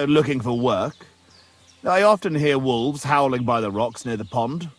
Looking for work. I often hear wolves howling by the rocks near the pond.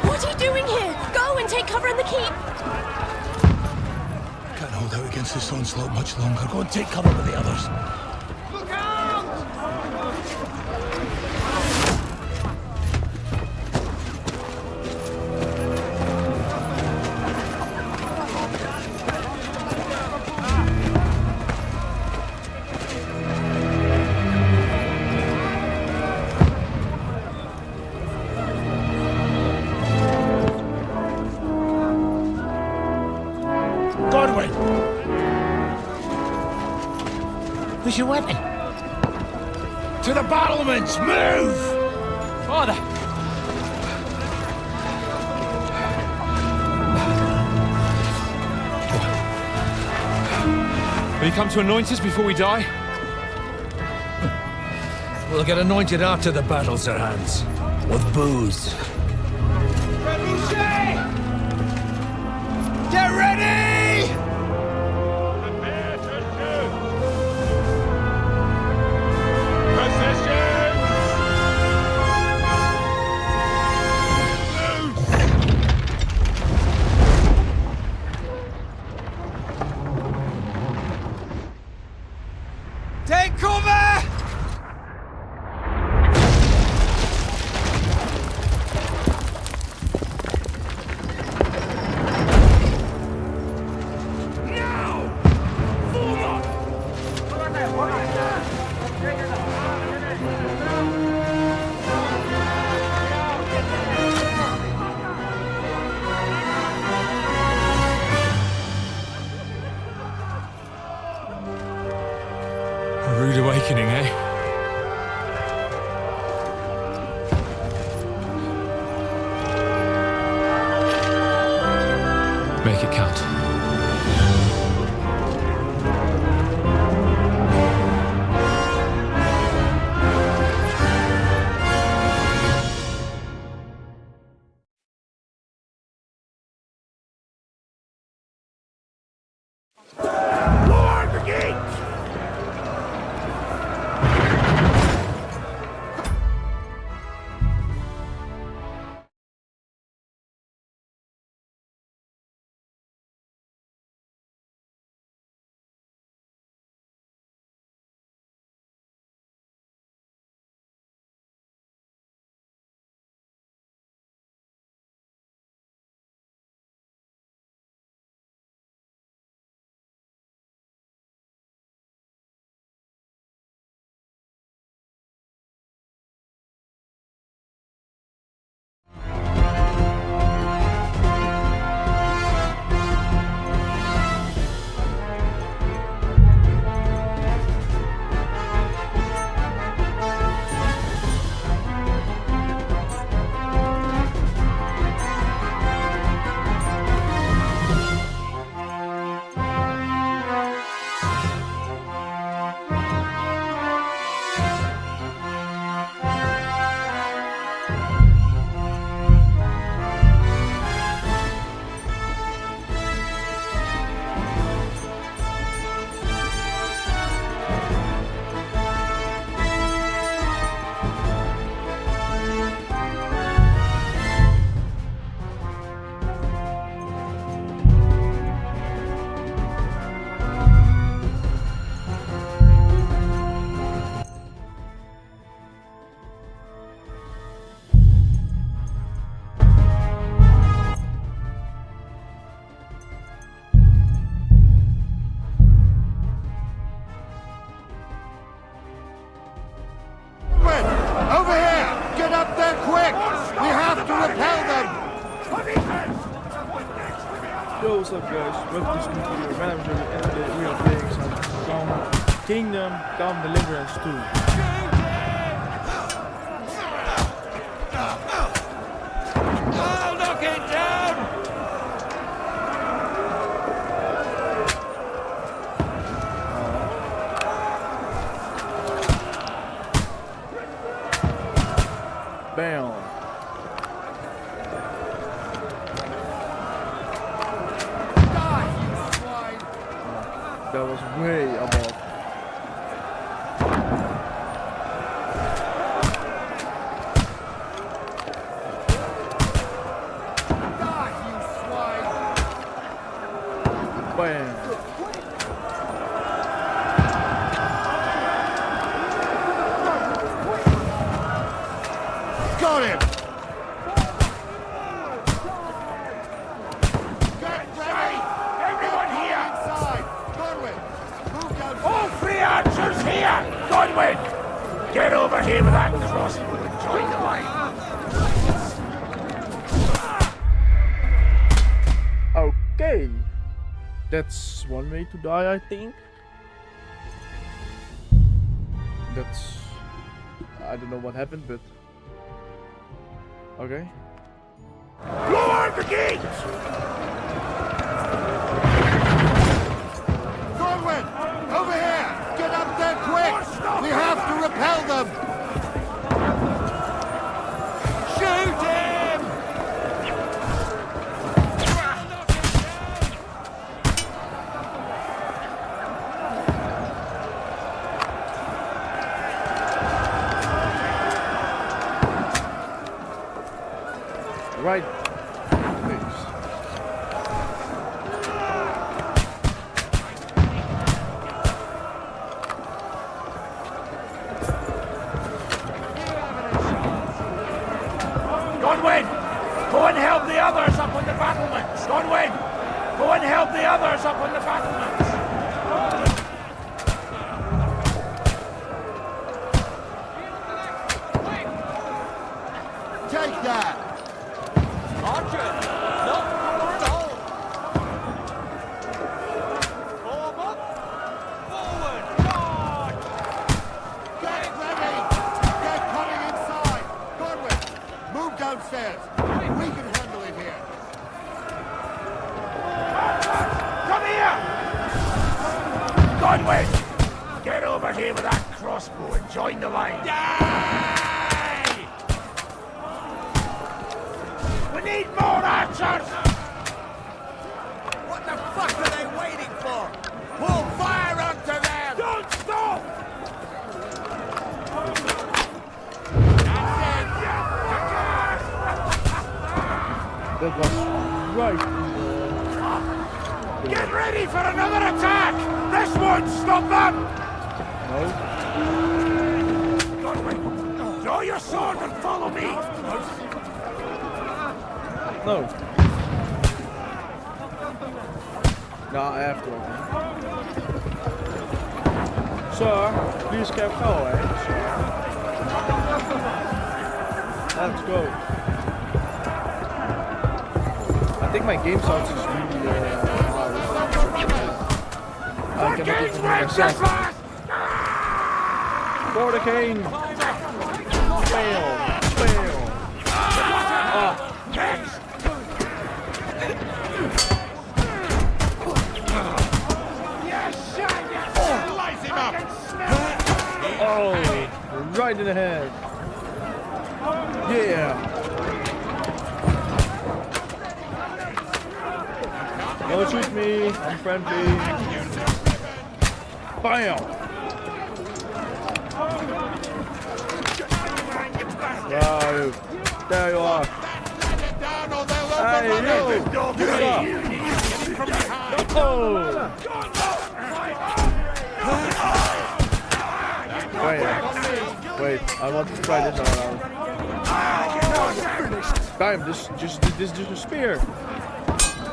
What are you doing here? Go and take cover in the keep! Can't hold out against this onslaught much longer. Go and take cover with the others. Look out! Godwin! Where's your weapon? To the battlements! Move! Father! Will you come to anoint us before we die? We'll get anointed after the battles are hands. With booze. Get ready! Prepare to shoot! Positions! Take cover! A rude awakening, eh? Make it count. guys, welcome to this new video. My name is Rudy and today we are playing some Kingdom Come Deliverance 2. I'll knock it down! Bam! That was way above. Bam! Got him! Everyone here! All three archers here! Godwin! Get over here with that crossbow and join the line. Okay. That's one way to die, I think. That's... I don't know what happened, but... Okay. Lower the gate! Godwin! Over here! Get up there quick! We have to repel them! Shoot him! Right. Godwin! Go and help the others up on the battlements! Godwin! Go and help the others up on the battlements! Take that! Archer! Not forward at all! Form up! Forward! Charge! Get ready! They're coming inside! Godwin, move downstairs. We can handle it here. Come here! Godwin! Get over here with that crossbow and join the line. We need more archers! What the fuck are they waiting for? Pull fire onto them! Don't stop! That was right. Get ready for another attack! This won't stop them! No. Godwin, draw your sword and follow me! No. No, I have to. Sir, please keep going, sir. Let's go. I think my game sounds is really loud. I cannot even hear myself. For the cane! Fail! Fail! Ah! Oh, right in the head. Yeah. Don't shoot me. I'm friendly. Bam. Wow. There you are. Hey, yo. Oh. Wait, I want to try this out. Bam, this is just a spear.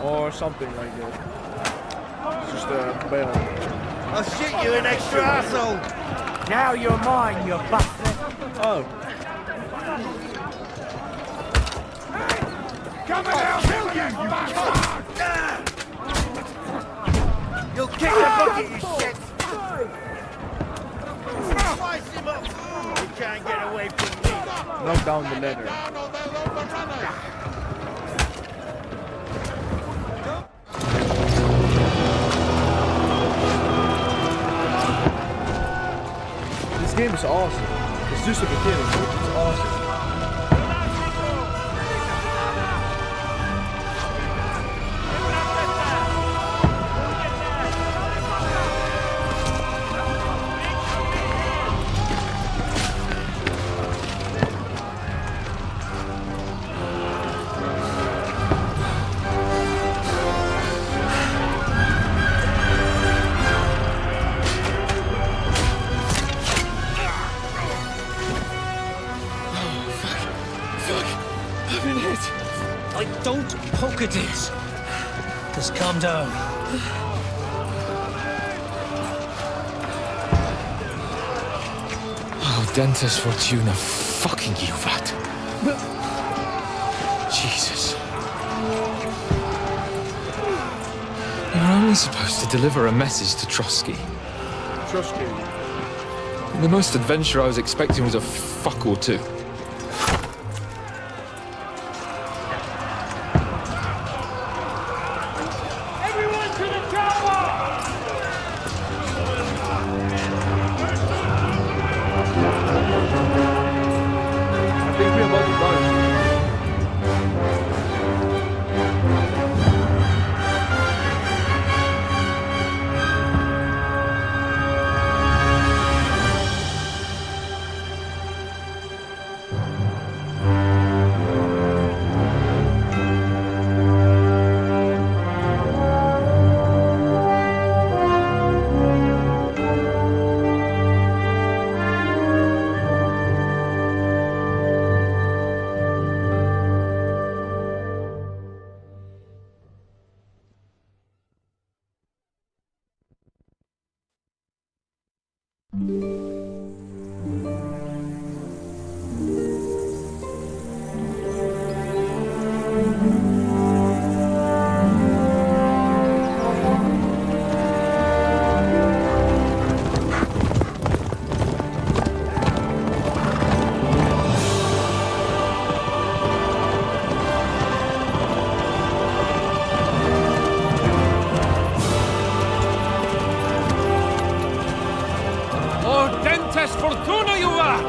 Or something like that. It's just a bale. I'll shoot you an extra asshole! Now you're mine, you bastard. Oh. Come and I'll kill you, you bastard! Get your shit. Slice him up. You can't get away from me. Knock down the ladder. Down or they'll overrun us. This game is awesome. It's just a beginning, but it's awesome. Don't poke at it. Just calm down. Oh, Dentes Fortuna, fucking you, Vat. Jesus. You're only supposed to deliver a message to Trotsky. Trust me. The most adventure I was expecting was a fuck or two. I think we're about to die. Dentes Fortuna, you vat!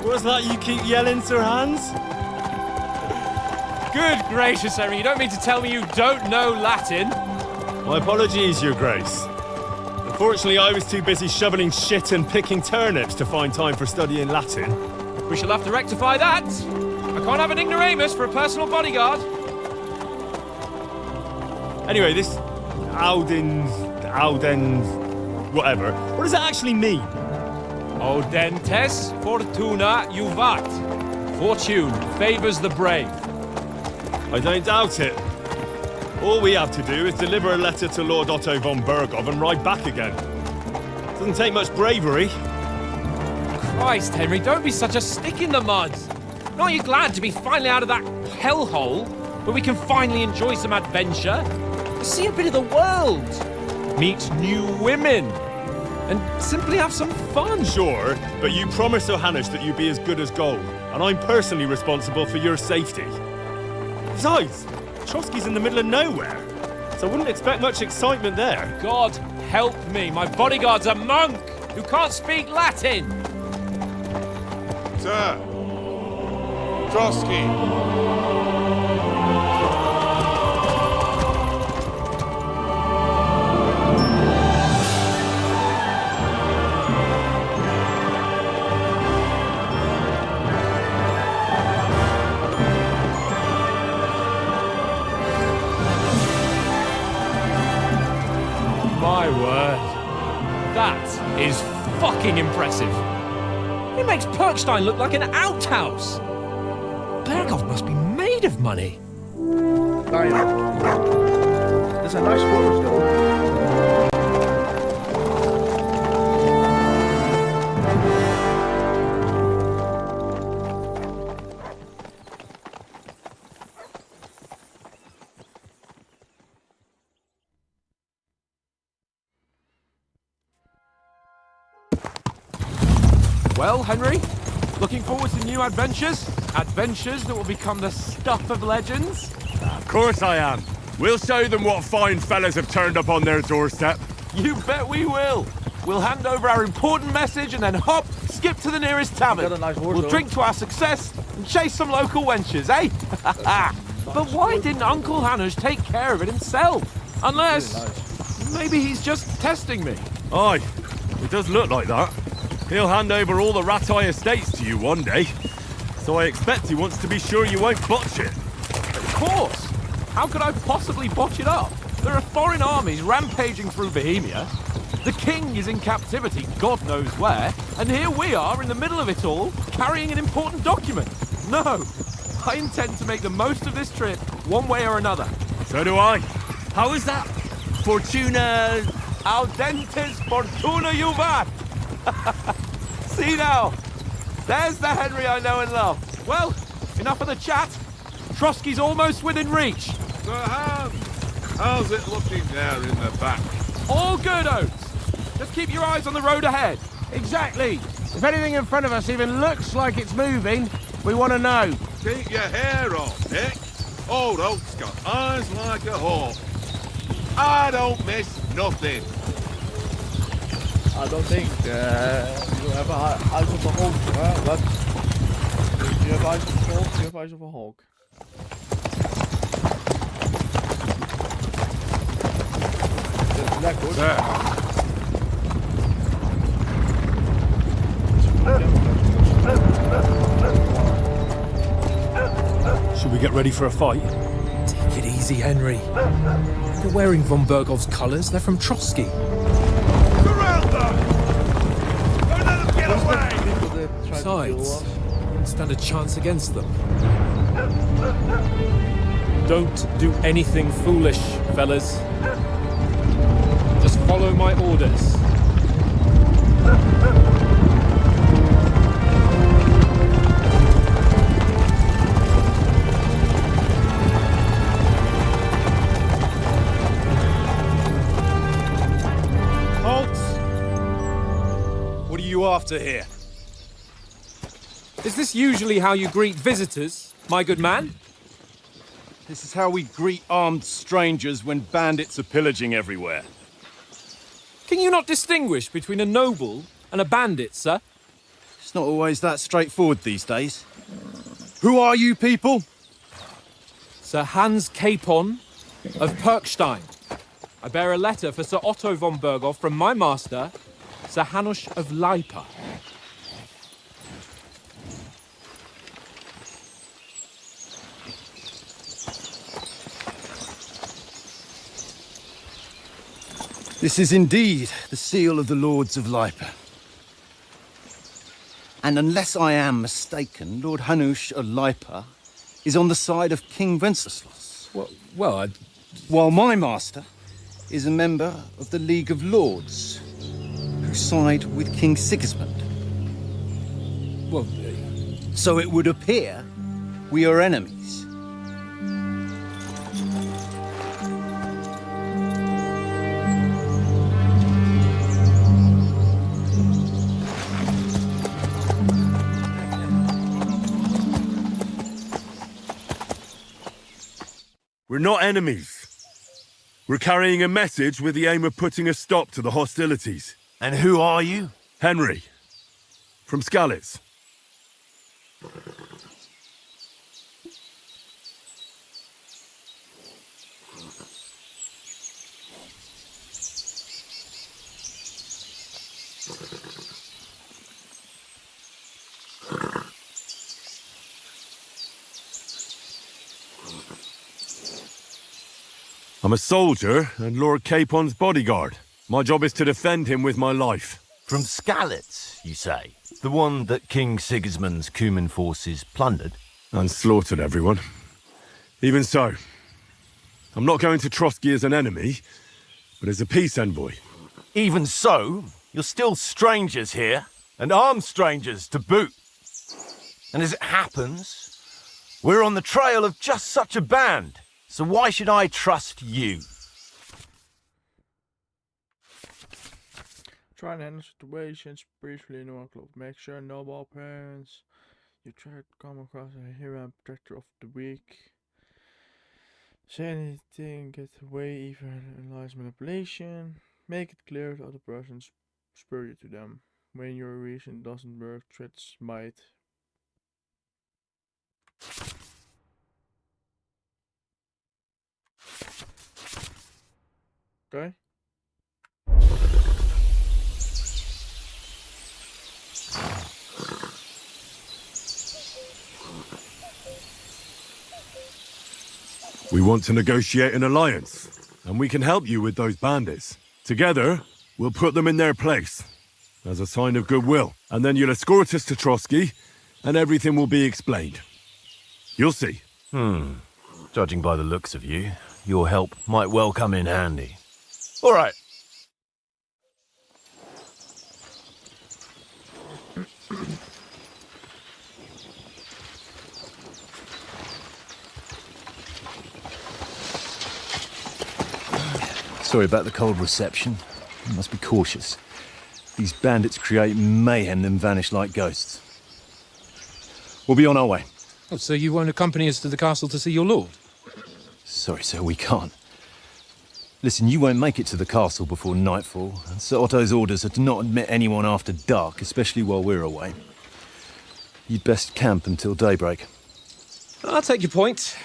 What's that you keep yelling, Sir Hans? Good gracious, Henry, you don't mean to tell me you don't know Latin? My apologies, Your Grace. Unfortunately, I was too busy shoveling shit and picking turnips to find time for studying Latin. We shall have to rectify that. I can't have an ignoramus for a personal bodyguard. Anyway, this Audens, whatever. What does that actually mean? Audentes Fortuna Juvat. Fortune favors the brave. I don't doubt it. All we have to do is deliver a letter to Lord Otto von Berghoff and ride back again. Doesn't take much bravery. Christ, Henry, don't be such a stick in the mud. Aren't you glad to be finally out of that hellhole where we can finally enjoy some adventure? See a bit of the world, meet new women, and simply have some fun. Sure, but you promised Johannes that you'd be as good as gold, and I'm personally responsible for your safety. Besides, Trotsky's in the middle of nowhere, so I wouldn't expect much excitement there. God help me, my bodyguard's a monk who can't speak Latin. Sir. Trotsky. My word. That is fucking impressive. It makes Perkstein look like an outhouse. Berghoff must be made of money. Diana. There's a nice forest though. Well, Henry, looking forward to new adventures? Adventures that will become the stuff of legends? Of course I am. We'll show them what fine fellas have turned up on their doorstep. You bet we will. We'll hand over our important message and then hop, skip to the nearest tavern. Got a nice horse, We'll though. drink to our success and chase some local wenches, eh? But why didn't Uncle Hanush take care of it himself? Unless, maybe he's just testing me. Aye, it does look like that. He'll hand over all the Ratai estates to you one day. So I expect he wants to be sure you won't botch it. Of course. How could I possibly botch it up? There are foreign armies rampaging through Bohemia. The king is in captivity, God knows where, and here we are in the middle of it all, carrying an important document. No, I intend to make the most of this trip, one way or another. So do I. How is that? Fortuna... Audentes fortuna juvat! See now, there's the Henry I know and love. Well, enough of the chat. Trotsky's almost within reach. Sir Hans, how's it looking there in the back? All good, Oates. Just keep your eyes on the road ahead. Exactly. If anything in front of us even looks like it's moving, we want to know. Keep your hair on, Nick. Old Oak's got eyes like a hawk. I don't miss nothing. I don't think you have eyes of a hawk, but you have eyes of a hawk, you have eyes of a hawk. That's good. Should we get ready for a fight? Take it easy, Henry. You're wearing von Bergov's colours. They're from Trotsky. Surround them! Don't let them get away! Besides, you don't stand a chance against them. Don't do anything foolish, fellas. Just follow my orders. What are you after here? Is this usually how you greet visitors, my good man? This is how we greet armed strangers when bandits are pillaging everywhere. Can you not distinguish between a noble and a bandit, sir? It's not always that straightforward these days. Who are you people? Sir Hans Capon of Perkstein. I bear a letter for Sir Otto von Berghoff from my master, Sir Hanush of Leipa. This is indeed the seal of the Lords of Leipa. And unless I am mistaken, Lord Hanush of Leipa is on the side of King Wenceslas. While my master is a member of the League of Lords, who side with King Sigismund. So it would appear we are enemies. We're not enemies. We're carrying a message with the aim of putting a stop to the hostilities. And who are you? Henry. From Skalitz. I'm a soldier and Lord Capon's bodyguard. My job is to defend him with my life. From Skalitz, you say? The one that King Sigismund's Cuman forces plundered? And slaughtered everyone. Even so, I'm not going to Trotsky as an enemy, but as a peace envoy. Even so, you're still strangers here, and armed strangers to boot. And as it happens, we're on the trail of just such a band. So why should I trust you? Try and handle situations briefly in one club. Make sure no ball parents. You try to come across a hero and protector of the weak. Say anything, get away, even analyze manipulation. Make it clear to other person's superior to them. When your reason doesn't work, threats might. Okay. We want to negotiate an alliance, and we can help you with those bandits. Together, we'll put them in their place, as a sign of goodwill. And then you'll escort us to Trotsky, and everything will be explained. You'll see. Judging by the looks of you, your help might well come in handy. All right. Sorry about the cold reception. You must be cautious. These bandits create mayhem then vanish like ghosts. We'll be on our way. Oh, so you won't accompany us to the castle to see your lord? Sorry, sir, we can't. Listen, you won't make it to the castle before nightfall, and Sir Otto's orders are to not admit anyone after dark, especially while we're away. You'd best camp until daybreak. I'll take your point.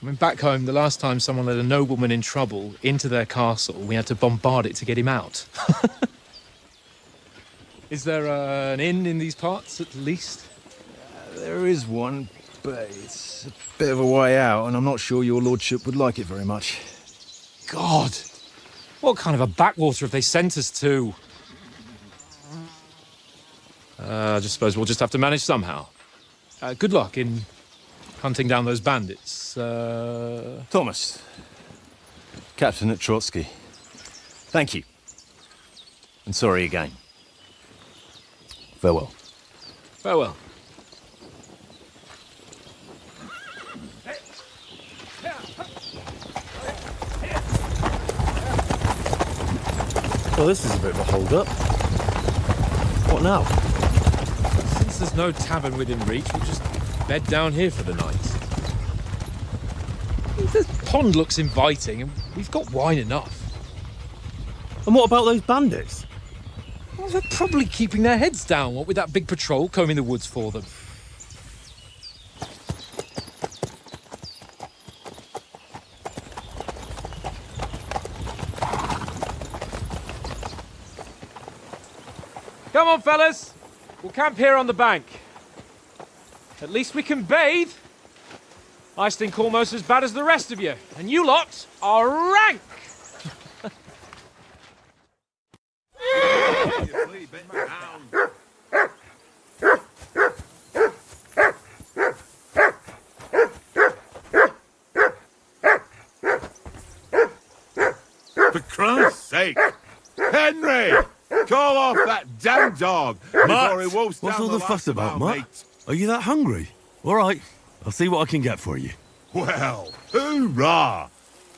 I mean, back home, the last time someone let a nobleman in trouble into their castle, we had to bombard it to get him out. Is there an inn in these parts, at least? There is one, but it's a bit of a way out, and I'm not sure your lordship would like it very much. God! What kind of a backwater have they sent us to? I just suppose we'll just have to manage somehow. Good luck in hunting down those bandits. Thomas, captain at Trotsky. Thank you. And sorry again. Farewell. Farewell. Well, this is a bit of a hold-up. What now? Since there's no tavern within reach, we'll just bed down here for the night. The pond looks inviting, and we've got wine enough. And what about those bandits? Well, they're probably keeping their heads down, what with that big patrol combing the woods for them. Come on, fellas. We'll camp here on the bank. At least we can bathe. I stink almost as bad as the rest of you, and you lot are rank! For Christ's sake! Henry! Call off that damn dog before he wolfs What's down all the last fuss of about, our Matt? mates. Are you that hungry? All right, I'll see what I can get for you. Well, hoorah!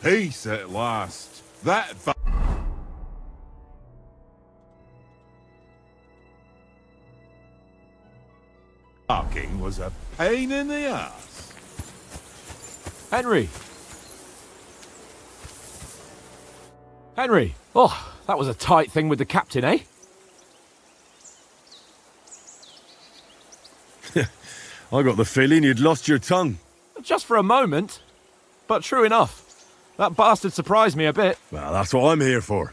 Peace at last. That barking was a pain in the ass. Henry! Henry! Oh, that was a tight thing with the captain, eh? I got the feeling you'd lost your tongue. Just for a moment. But true enough. That bastard surprised me a bit. Well, that's what I'm here for.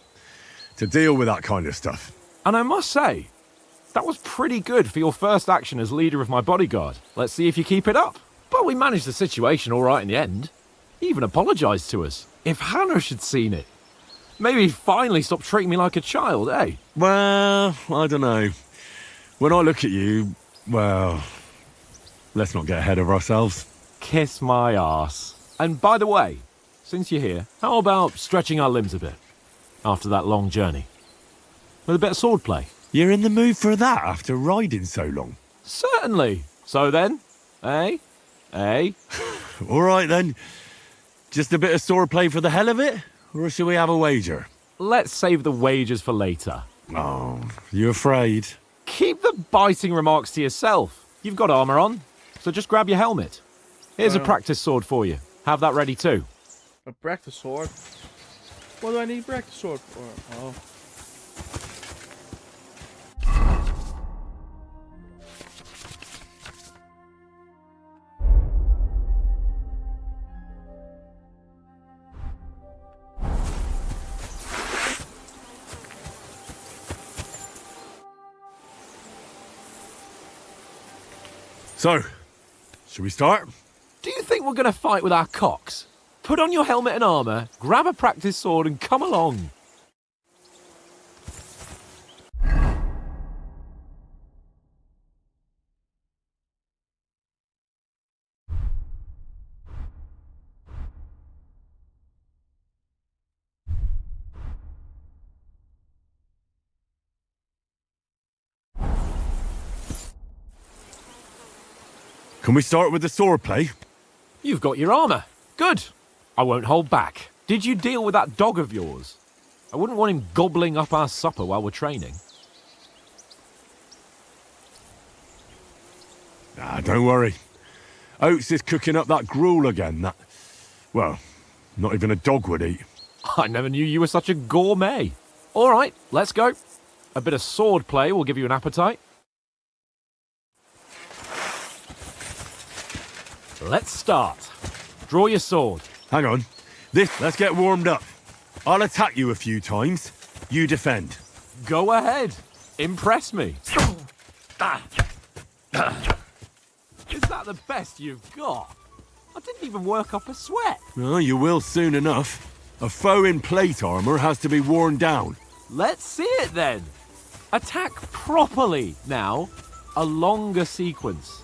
To deal with that kind of stuff. And I must say, that was pretty good for your first action as leader of my bodyguard. Let's see if you keep it up. But we managed the situation all right in the end. He even apologised to us. If Hanush had seen it, maybe he'd finally stop treating me like a child, eh? Well, I don't know. When I look at you, well, let's not get ahead of ourselves. Kiss my arse. And by the way, since you're here, how about stretching our limbs a bit after that long journey? With a bit of swordplay. You're in the mood for that after riding so long? Certainly. So then, eh? Eh? All right then. Just a bit of swordplay for the hell of it? Or shall we have a wager? Let's save the wagers for later. Oh, you afraid? Keep the biting remarks to yourself. You've got armour on, so just grab your helmet. Here's a practice sword for you. Have that ready too. A practice sword? What do I need a practice sword for? Oh. So, should we start? Do you think we're going to fight with our cocks? Put on your helmet and armour, grab a practice sword and come along. Can we start with the sword play? You've got your armour. Good. I won't hold back. Did you deal with that dog of yours? I wouldn't want him gobbling up our supper while we're training. Ah, don't worry. Oates is cooking up that gruel again, that... Well, not even a dog would eat. I never knew you were such a gourmet. All right, let's go. A bit of sword play will give you an appetite. Let's start. Draw your sword. Hang on. Let's get warmed up. I'll attack you a few times. You defend. Go ahead. Impress me. Is that the best you've got? I didn't even work up a sweat. Well, you will soon enough. A foe in plate armour has to be worn down. Let's see it then. Attack properly now. A longer sequence.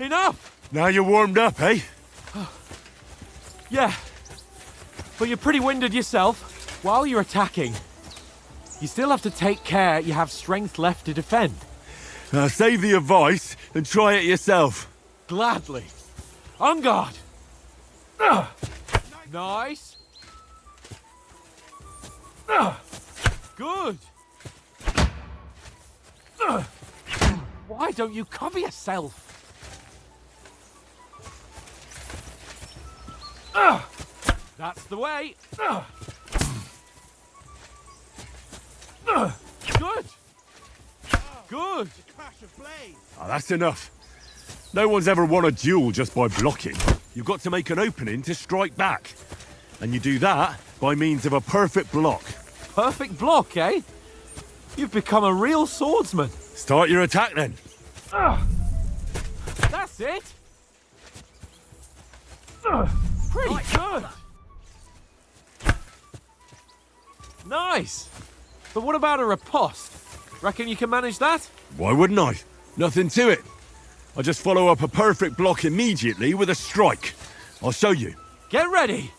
Enough! Now you're warmed up, eh? Yeah. But you're pretty winded yourself. While you're attacking, you still have to take care you have strength left to defend. Save the advice and try it yourself. Gladly. On guard. Nice. Good. Why don't you cover yourself? That's the way. Good. Good. Oh, that's enough. No one's ever won a duel just by blocking. You've got to make an opening to strike back. And you do that by means of a perfect block. Perfect block, eh? You've become a real swordsman. Start your attack then. That's it. Pretty good. Nice. But what about a riposte? Reckon you can manage that? Why wouldn't I? Nothing to it. I just follow up a perfect block immediately with a strike. I'll show you. Get ready.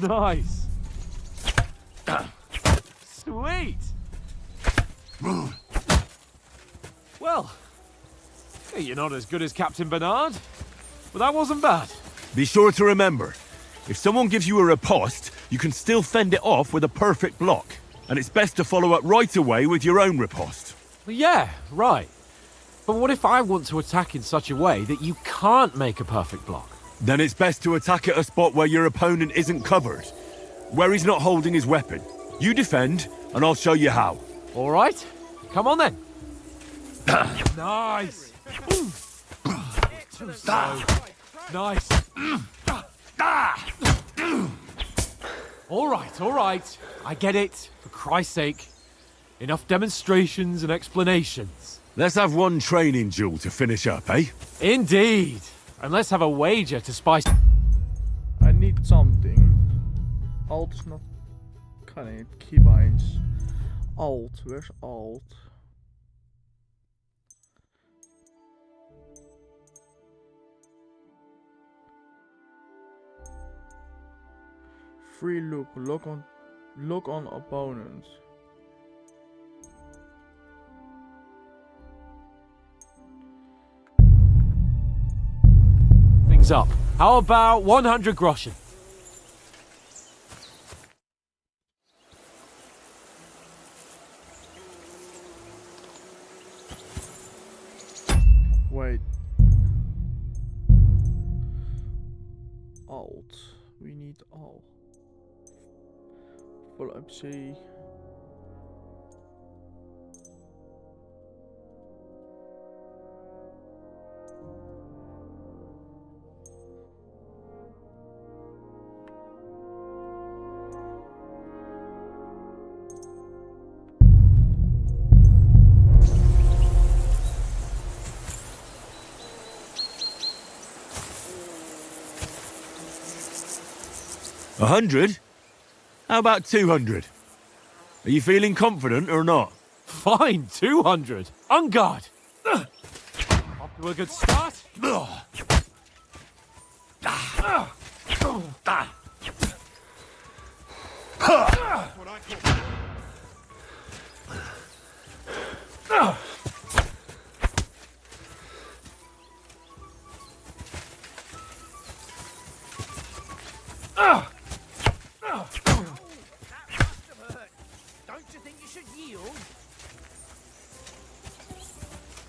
Nice. Sweet. Well, you're not as good as Captain Bernard, but that wasn't bad. Be sure to remember, if someone gives you a riposte, you can still fend it off with a perfect block. And it's best to follow up right away with your own riposte. Yeah, right. But what if I want to attack in such a way that you can't make a perfect block? Then it's best to attack at a spot where your opponent isn't covered, where he's not holding his weapon. You defend, and I'll show you how. All right, come on then. Nice. Too slow. Nice. All right. I get it. For Christ's sake. Enough demonstrations and explanations. Let's have one training duel to finish up, eh? Indeed. And let's have a wager to spice... I need something. Alt is not... Kan niet. Keybinds. Alt. Where's Alt? Free look. Look on opponent. things up. How about 100 groschen? Wait. Alt. We need all. Full MC. A 100? How about 200? Are you feeling confident or not? Fine, 200. On guard. Off to a good start. Don't you think you should yield?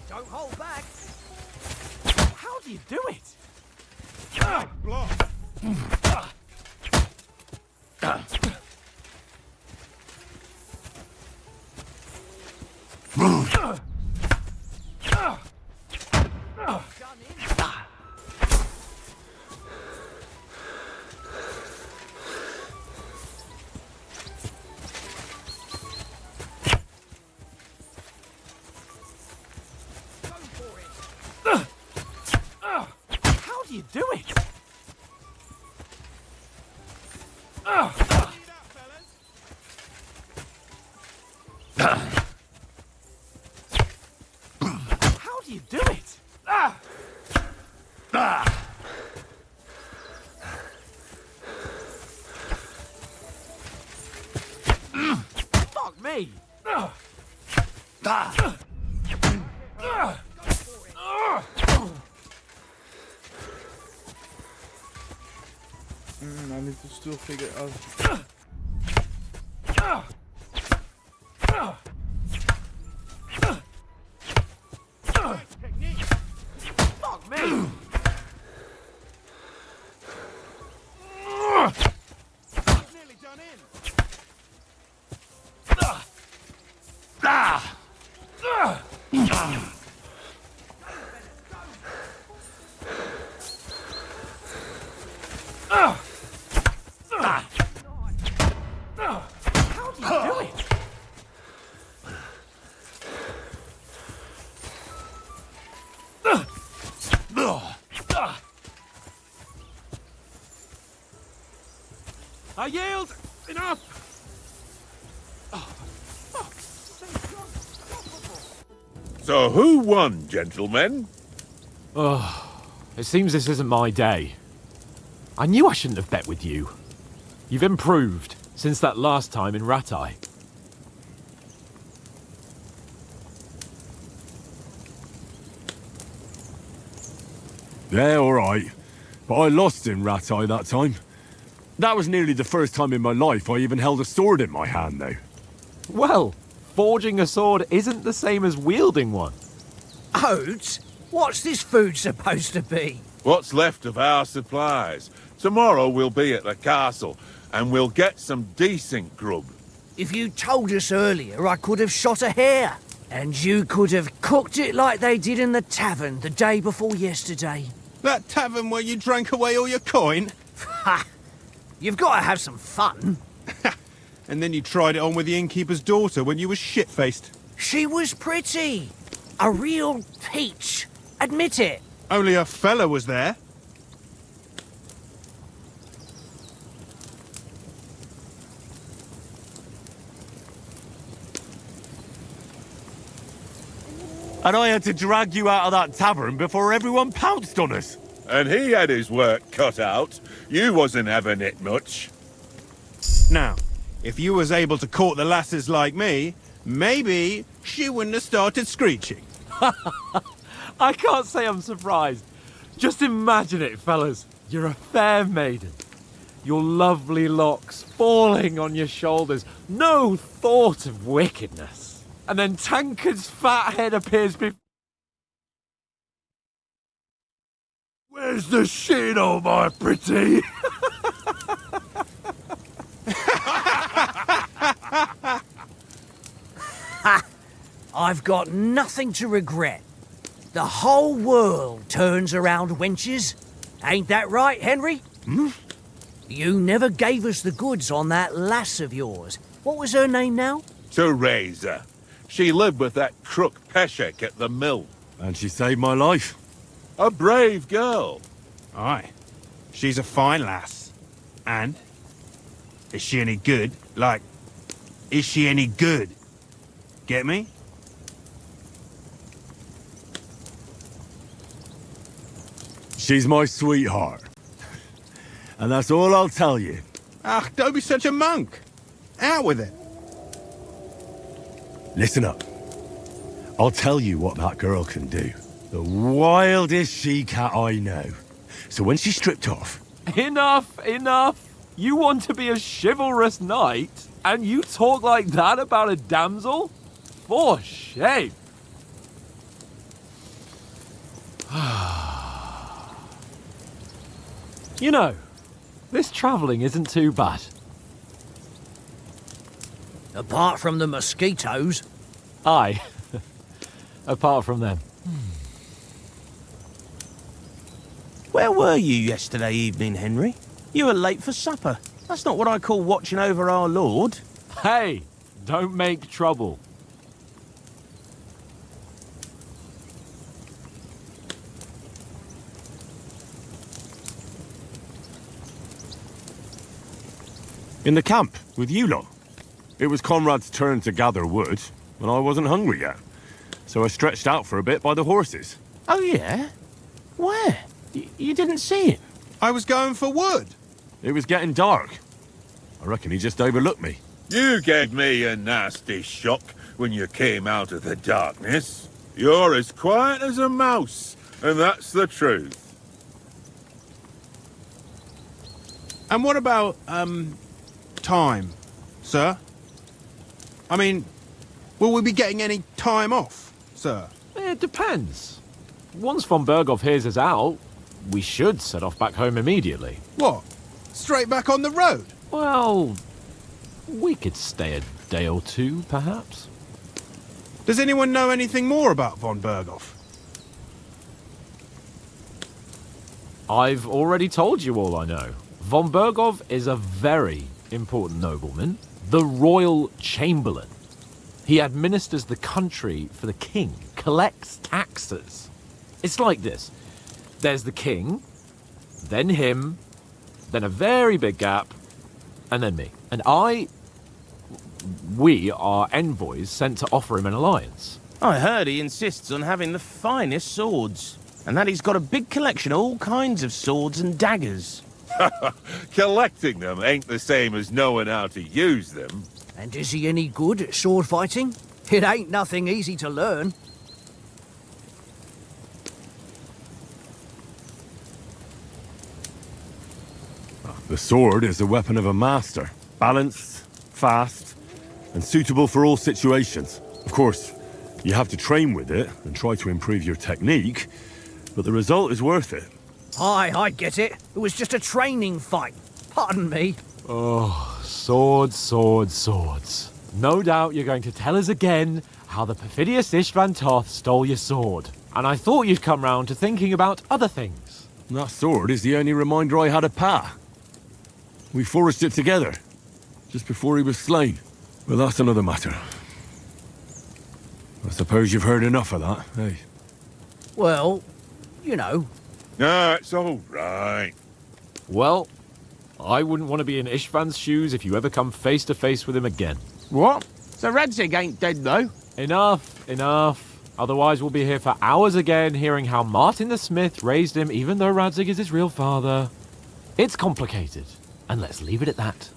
Don't hold back. How do you do it? Block. How do you do it? How do you do it? Fuck me! I need to still figure out. Fuck me! Nearly done in. How do you do it? I yield. Enough. So who won, gentlemen? Oh, it seems this isn't my day. I knew I shouldn't have bet with you. You've improved since that last time in Rattay. Yeah, all right. But I lost in Rattay that time. That was nearly the first time in my life I even held a sword in my hand, though. Well, forging a sword isn't the same as wielding one. Oates? What's this food supposed to be? What's left of our supplies. Tomorrow we'll be at the castle, and we'll get some decent grub. If you told us earlier, I could have shot a hare. And you could have cooked it like they did in the tavern the day before yesterday. That tavern where you drank away all your coin? Ha! You've got to have some fun. And then you tried it on with the innkeeper's daughter when you were shit-faced. She was pretty. A real peach. Admit it. Only a fella was there. And I had to drag you out of that tavern before everyone pounced on us. And he had his work cut out. You wasn't having it much. Now, if you was able to court the lasses like me, maybe she wouldn't have started screeching. I can't say I'm surprised. Just imagine it, fellas. You're a fair maiden. Your lovely locks falling on your shoulders. No thought of wickedness. And then Tankard's fat head appears before... Where's the shit, oh my pretty? I've got nothing to regret. The whole world turns around wenches. Ain't that right, Henry? Hmm? You never gave us the goods on that lass of yours. What was her name now? Teresa. She lived with that crook Peshek at the mill. And she saved my life. A brave girl. Aye. She's a fine lass. And? Is she any good? Like, is she any good? Get me? She's my sweetheart. And that's all I'll tell you. Ah, don't be such a monk. Out with it. Listen up. I'll tell you what that girl can do. The wildest she-cat I know. So when she's stripped off... Enough, enough. You want to be a chivalrous knight, and you talk like that about a damsel? For shame. You know, this travelling isn't too bad. Apart from the mosquitoes. Aye. Apart from them. Where were you yesterday evening, Henry? You were late for supper. That's not what I call watching over our Lord. Hey, don't make trouble. In the camp, with you lot. It was Conrad's turn to gather wood, and I wasn't hungry yet. So I stretched out for a bit by the horses. Oh, yeah? Where? You didn't see him? I was going for wood. It was getting dark. I reckon he just overlooked me. You gave me a nasty shock when you came out of the darkness. You're as quiet as a mouse, and that's the truth. And what about, time, sir? I mean, will we be getting any time off, sir? It depends. Once von Berghoff hears us out, we should set off back home immediately. What? Straight back on the road? Well, we could stay a day or two, perhaps. Does anyone know anything more about von Berghoff? I've already told you all I know. Von Berghoff is a very important nobleman, the Royal Chamberlain. He administers the country for the king, collects taxes. It's like this. There's the king, then him, then a very big gap, and then me. And we are envoys sent to offer him an alliance. I heard he insists on having the finest swords, and that he's got a big collection of all kinds of swords and daggers. Collecting them ain't the same as knowing how to use them. And is he any good at sword fighting? It ain't nothing easy to learn. The sword is the weapon of a master. Balanced, fast, and suitable for all situations. Of course, you have to train with it and try to improve your technique, but the result is worth it. Aye, I get it. It was just a training fight. Pardon me. Oh, swords, swords, swords. No doubt you're going to tell us again how the perfidious Istvan Toth stole your sword. And I thought you'd come round to thinking about other things. That sword is the only reminder I had of Pa. We forged it together, just before he was slain. But that's another matter. I suppose you've heard enough of that, eh? Well, you know. No, it's all right. Well, I wouldn't want to be in Istvan's shoes if you ever come face to face with him again. What? So Radzig ain't dead, though? Enough, enough. Otherwise we'll be here for hours again hearing how Martin the Smith raised him even though Radzig is his real father. It's complicated, and let's leave it at that.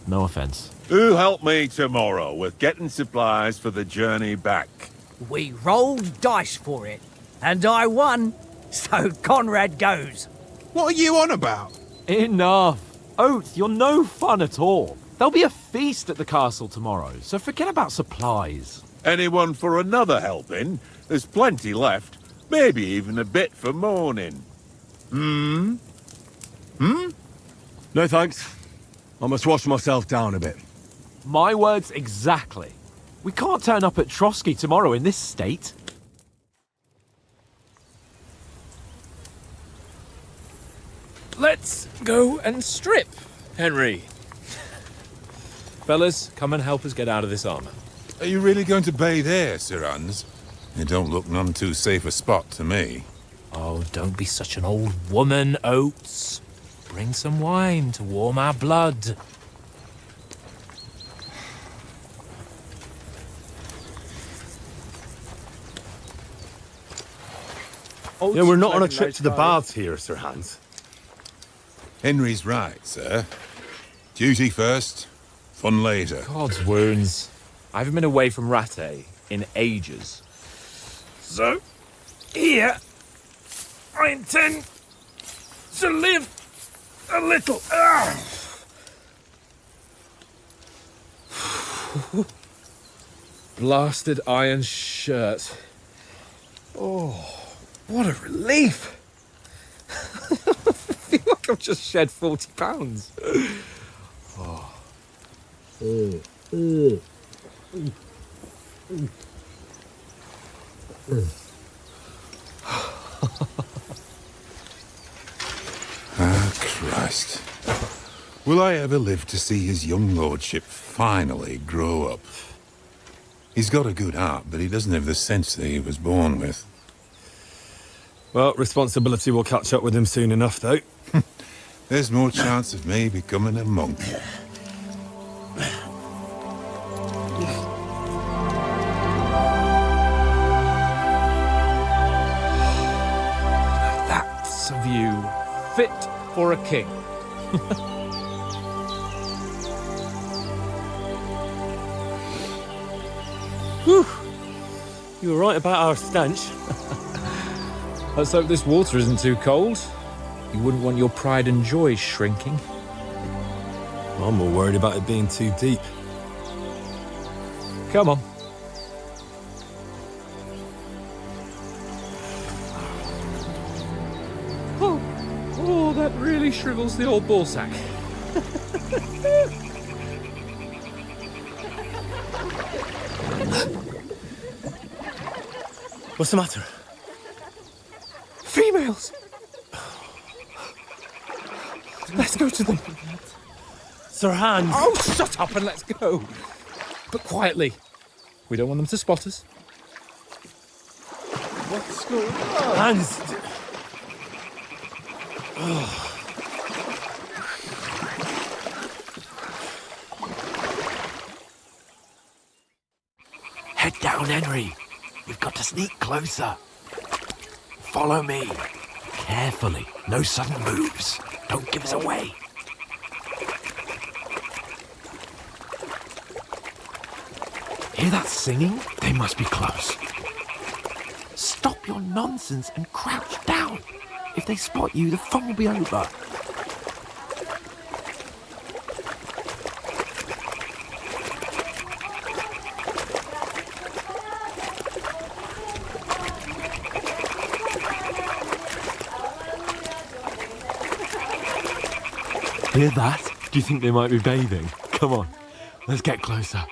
No offense. Who'll help me tomorrow with getting supplies for the journey back? We rolled dice for it, and I won. So Conrad goes. What are you on about? Enough. Oates, you're no fun at all. There'll be a feast at the castle tomorrow, so forget about supplies. Anyone for another helping? There's plenty left. Maybe even a bit for morning. No thanks. I must wash myself down a bit. My words exactly. We can't turn up at Trotsky tomorrow in this state. Let's go and strip, Henry. Fellas, come and help us get out of this armor. Are you really going to bathe here, Sir Hans? It don't look none too safe a spot to me. Oh, don't be such an old woman, Oates. Bring some wine to warm our blood. Yeah, we're not on a trip to the baths here, Sir Hans. Henry's right, sir. Duty first, fun later. God's wounds. I haven't been away from Rattay in ages. So, here, I intend to live a little. Blasted iron shirt. Oh, what a relief. I feel like I've just shed 40 pounds. Oh. Ah, Christ. Will I ever live to see his young lordship finally grow up? He's got a good heart, but he doesn't have the sense that he was born with. Well, responsibility will catch up with him soon enough, though. There's more chance of me becoming a monk. That's a view fit for a king. Whew. You were right about our stench. Let's hope this water isn't too cold. You wouldn't want your pride and joy shrinking. I'm more worried about it being too deep. Come on. Oh, that really shrivels the old ball sack. What's the matter? Females! Let's go to them. Sir Hans! Oh, shut up and let's go. But quietly. We don't want them to spot us. What's going on? Hans! Head down, Henry. We've got to sneak closer. Follow me. Carefully. No sudden moves. Don't give us away. Hear that singing? They must be close. Stop your nonsense and crouch down. If they spot you, the fun will be over. Hear that? Do you think they might be bathing? Come on, let's get closer.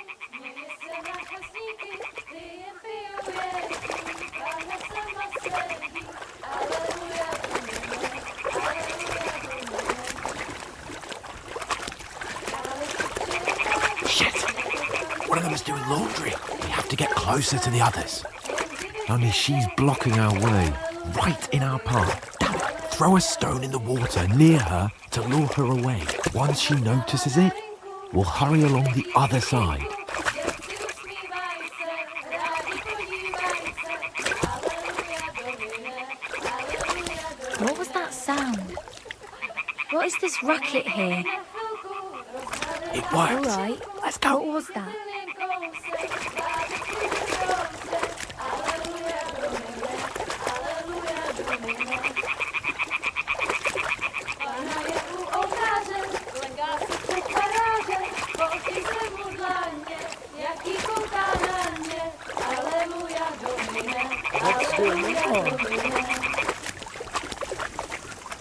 Shit! One of them is doing laundry. We have to get closer to the others. Only she's blocking our way, right in our path. Damn it! Throw a stone in the water near her to lure her away. Once she notices it, we'll hurry along the other side. What was that sound? What is this racket here? It worked. All right. Let's go. What was that?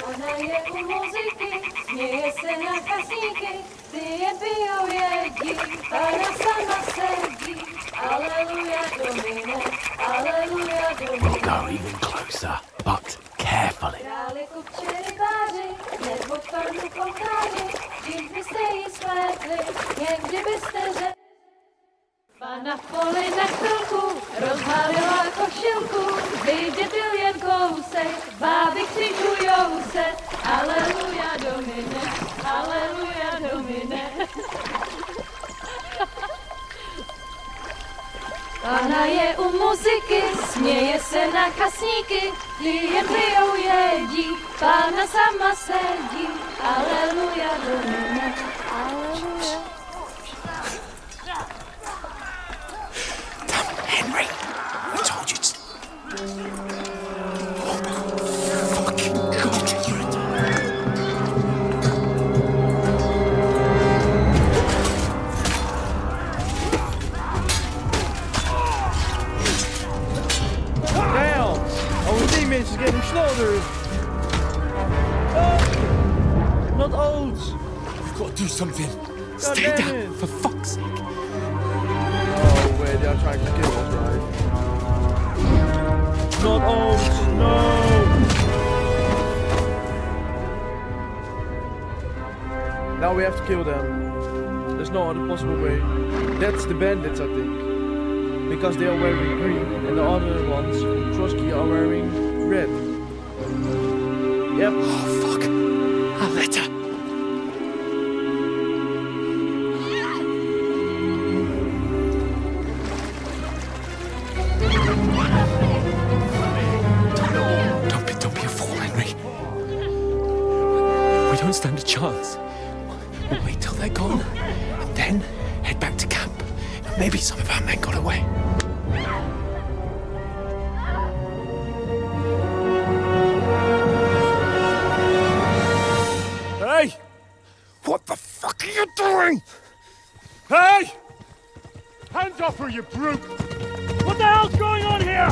Ona je u muzyki, śmieje se na kasniki, pije piją jedzi, Pana sama sedzi. Alleluja Domine, Alleluja Domine. We'll go even closer, but carefully. Králi kupče rybáři, nebo farmu kokáři, tím byste jí slétli, jen kdybyste řekli. Pana v poli na chvilku rozhalila košilku, vyjde byl jen kousek, báby křižujou se. Aleluja Domine, Aleluja Domine. Pana je u muziky, směje se na kasníky, klient pijou jedí, Pána sama sedí. Aleluja Domine, Aleluja. Henry, I told you to... Oh, fucking God, you're a... Damn! Our teammates is getting slaughtered! Not old! We've got to do something. God Stay damn down, it. for fuck's sake. Oh wait, they are trying to kill us, right? Not old! No! Now we have to kill them. There's no other possible way. That's the bandits, I think. Because they are wearing green, and the other ones, Trotsky, are wearing red. Yep. Oh, fuck. A letter. Don't be a fool, Henry. We don't stand a chance. We'll wait till they're gone, and then head back to camp. Maybe some of our men got away. Hey! What the fuck are you doing? Hey! Hands off her, you brute! What the hell's going on here?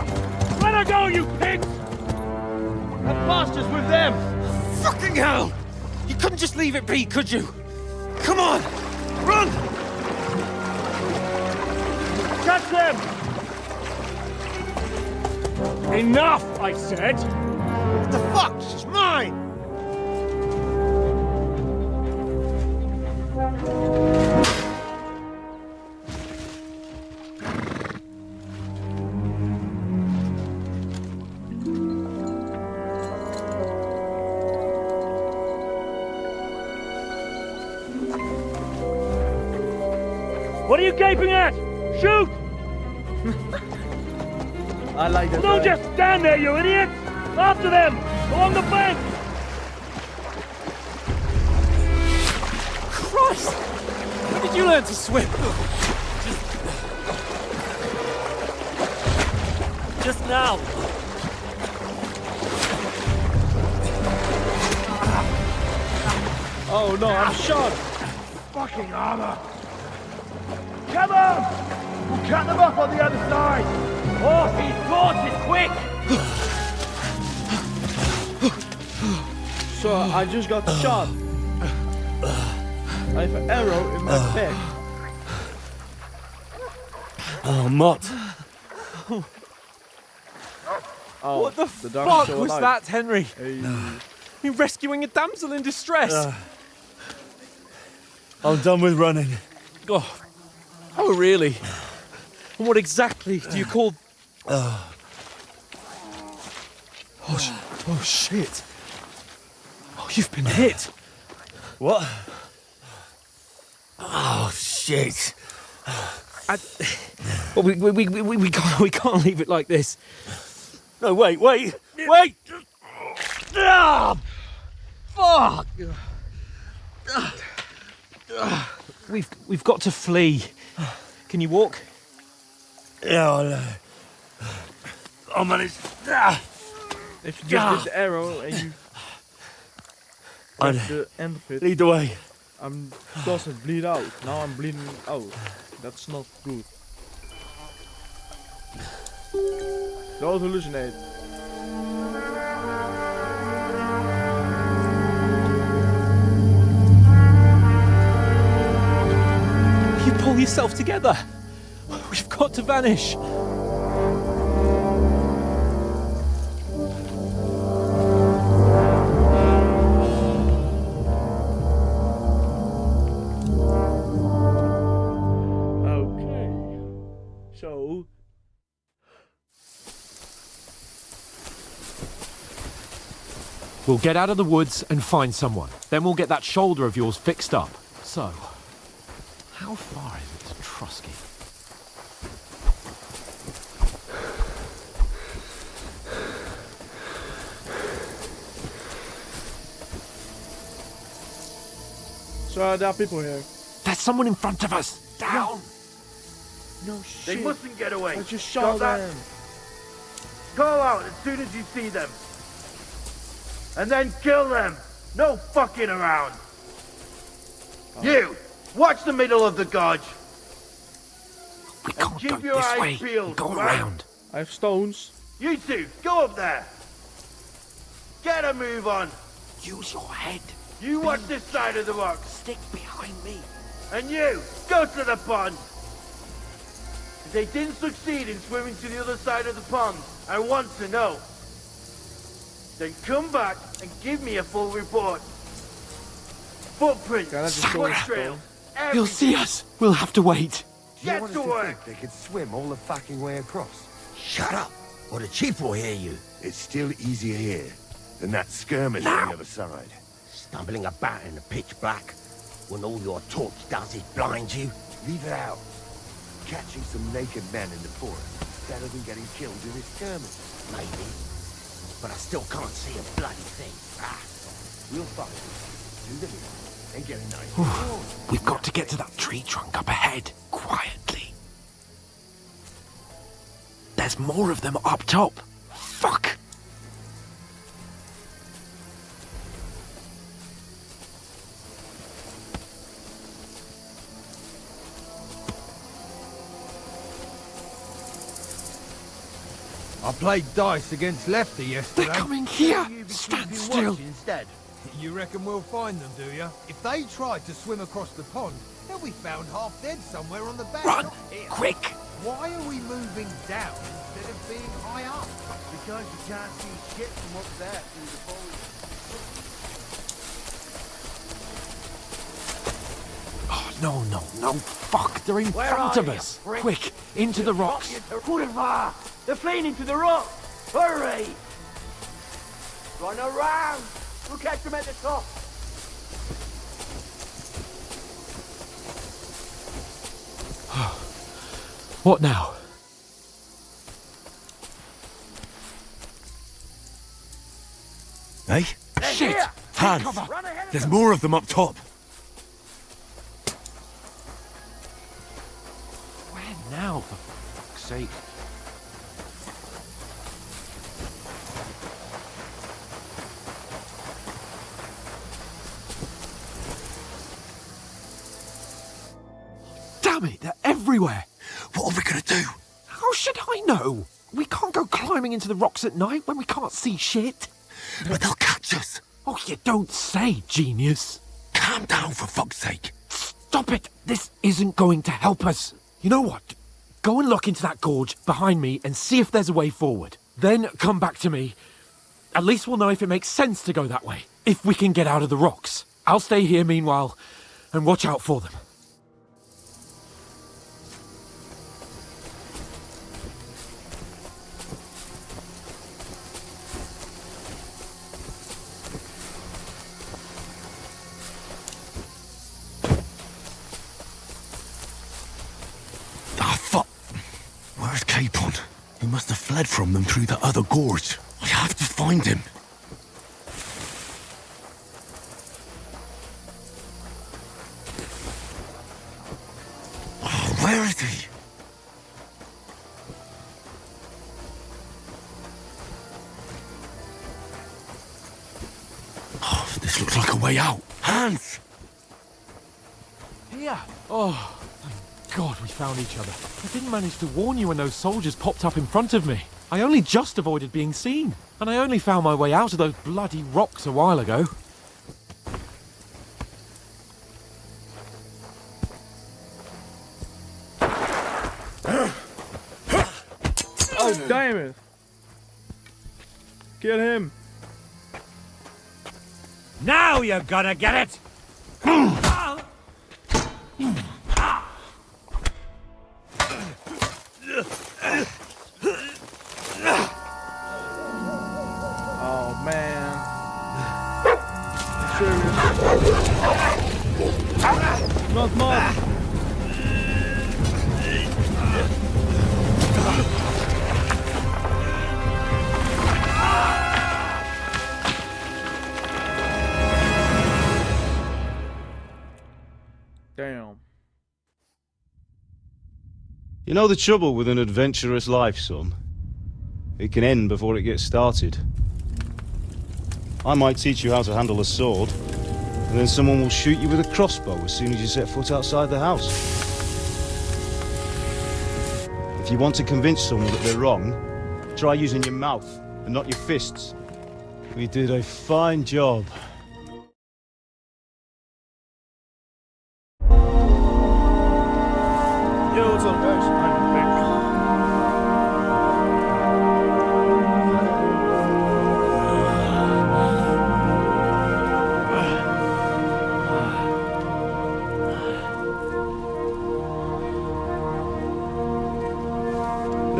Let her go, you pigs! That bastard's with them! Fucking hell! You couldn't just leave it be, could you? Come on! Run! Catch them! Enough, I said! What the fuck? She's mine! What are you gaping at? Shoot! I like that. Don't just stand there, you idiot! After them! Along the bank! Christ! When did you learn to swim? Just now! Oh no, I'm shot! Fucking armor! Come on! We'll cut them off on the other side! Off his horses, quick! So I just got shot. I have an arrow in my back. Oh, Mott. Oh, What the the dog is fuck still was alive. that, Henry? Hey. You rescuing a damsel in distress? I'm done with running. Oh, really? And what exactly do you call... Oh, shit. Oh, you've been hit. What? Oh, shit. Well, we can't leave it like this. No, wait! Ah! Fuck! We've got to flee. Can you walk? Yeah, I'll manage. If you just did the arrow and you grab the end of it, Lead the way. doesn't bleed out. Now I'm bleeding out. That's not good. Don't hallucinate. You pull yourself together. We've got to vanish. Okay. So. We'll get out of the woods and find someone. Then we'll get that shoulder of yours fixed up. So, how far is it to Trusky? So there are people here. There's someone in front of us! Down! No shit. They mustn't get away. I just shot them. Call out as soon as you see them. And then kill them. No fucking around. You, watch the middle of the gorge. We can't keep go your this eyes way. peeled, Go right? around. I have stones. You two, go up there. Get a move on. Use your head. You watch this side of the rocks. Stick behind me. And you, go to the pond. If they didn't succeed in swimming to the other side of the pond, I want to know. Then come back and give me a full report. Footprints, foot trails, He'll see us. We'll have to wait. Get to work. They could swim all the fucking way across. Shut up, or the chief will hear you. It's still easier here than that skirmish on the other side. Stumbling about in the pitch black, when all your torch does is blind you. Leave it out. Catching some naked men in the forest better than getting killed in a skirmish. Maybe, but I still can't see a bloody thing. We'll find it. Do the hill and get a nice reward. We've got to get to that tree trunk up ahead, quietly. There's more of them up top. Fuck! I played dice against Lefty yesterday. They're coming here! Stand still! Instead. You reckon we'll find them, do you? If they try to swim across the pond, they'll be found half dead somewhere on the bank. Run! Not here. Quick! Why are we moving down instead of being high up? Because you can't see shit from up there through the foliage. Oh, no. Fuck, they're in Where front are of you, us. prick? Quick, into the rocks. Boulevard! They're fleeing into the rock! Hurry! Run around! We'll catch them at the top! What now? Hey? Shit! Hans! There's more of them up top. Where now, for fuck's sake? Damn it, they're everywhere! What are we gonna do? How should I know? We can't go climbing into the rocks at night when we can't see shit. But they'll catch us. Oh, you don't say, genius. Calm down, for fuck's sake. Stop it! This isn't going to help us. You know what? Go and look into that gorge behind me and see if there's a way forward. Then come back to me. At least we'll know if it makes sense to go that way. If we can get out of the rocks. I'll stay here meanwhile and watch out for them. Where's Capon? He must have fled from them through the other gorge. I have to find him. Oh, where is he? Oh, this looks like a way out. Hans! Here! Oh, thank God we found each other. I didn't manage to warn you when those soldiers popped up in front of me. I only just avoided being seen, and I only found my way out of those bloody rocks a while ago. Oh, damn it! Kill him! Now you're gonna get it! Oh man. Serious. Not much. Damn. You know the trouble with an adventurous life, son? It can end before it gets started. I might teach you how to handle a sword, and then someone will shoot you with a crossbow as soon as you set foot outside the house. If you want to convince someone that they're wrong, try using your mouth and not your fists. We did a fine job. Yo, what's up, guys? I'm back.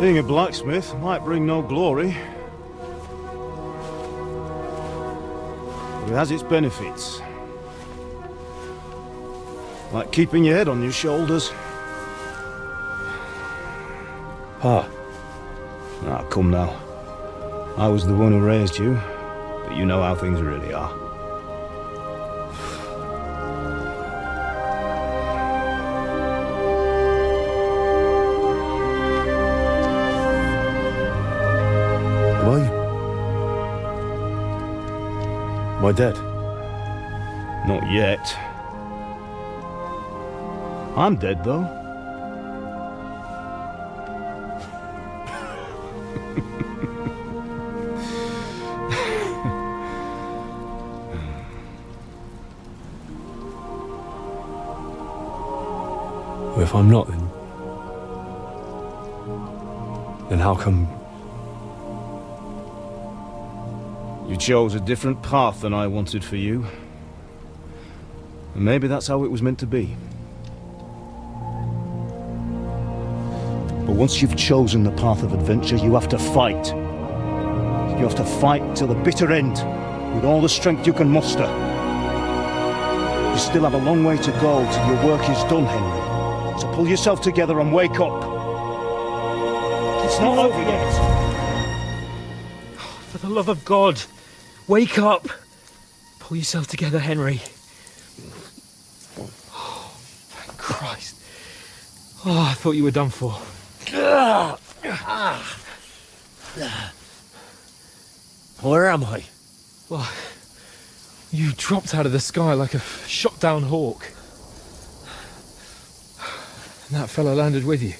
Being a blacksmith might bring no glory, but it has its benefits. Like keeping your head on your shoulders. Pa. Ah, come now. I was the one who raised you, but you know how things really are. Am I dead? Not yet. I'm dead, though. Well, if I'm not, then how come... You chose a different path than I wanted for you. And maybe that's how it was meant to be. But once you've chosen the path of adventure, you have to fight. You have to fight till the bitter end, with all the strength you can muster. You still have a long way to go till your work is done, Henry. So pull yourself together and wake up. It's not over yet. For the love of God, wake up! Pull yourself together, Henry. Oh, thank Christ. Oh, I thought you were done for. Where am I? Well, you dropped out of the sky like a shot-down hawk. And that fellow landed with you.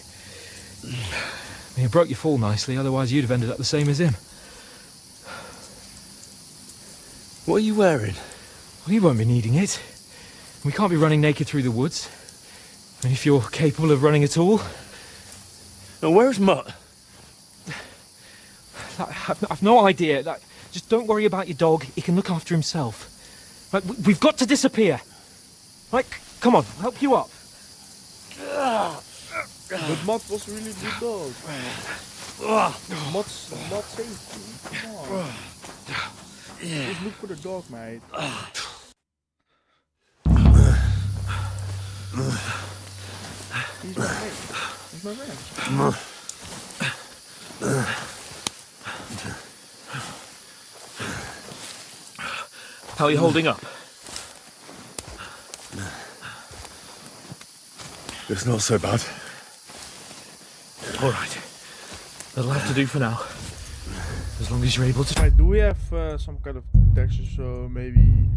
I mean, it broke your fall nicely, otherwise you'd have ended up the same as him. What are you wearing? Well, you won't be needing it. We can't be running naked through the woods. I mean, if you're capable of running at all. And where's Mutt? I've no idea. Just don't worry about your dog. He can look after himself. Right, we've got to disappear. Right, come on, I'll help you up. But Mutt was a really good dog. Mutt saved you. Come on. Just look for the dog, mate. He's my mate. He's my man. How are you holding up? It's not so bad. All right. That'll have to do for now. As long as you're able to... Right, do we have some kind of texture, so maybe...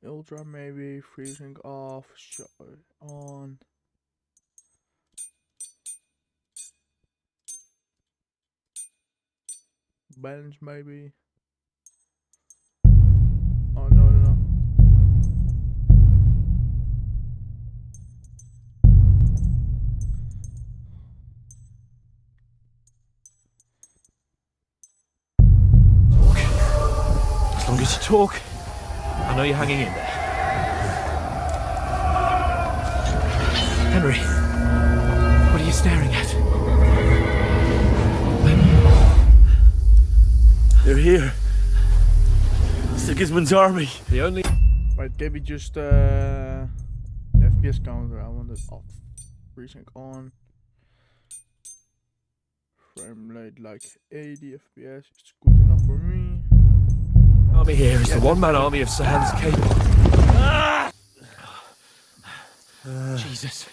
Ultra maybe, freezing off, on... balance maybe. Oh no. As long as you talk, I know you're hanging in there. Henry, what are you staring at? They're here. Sigismund's army. The only... Right, maybe just the FPS counter. I want it off. Resync on. Frame rate like 80 FPS. It's good enough for me. Army here is the one-man army of Sir Hans Cable. Jesus.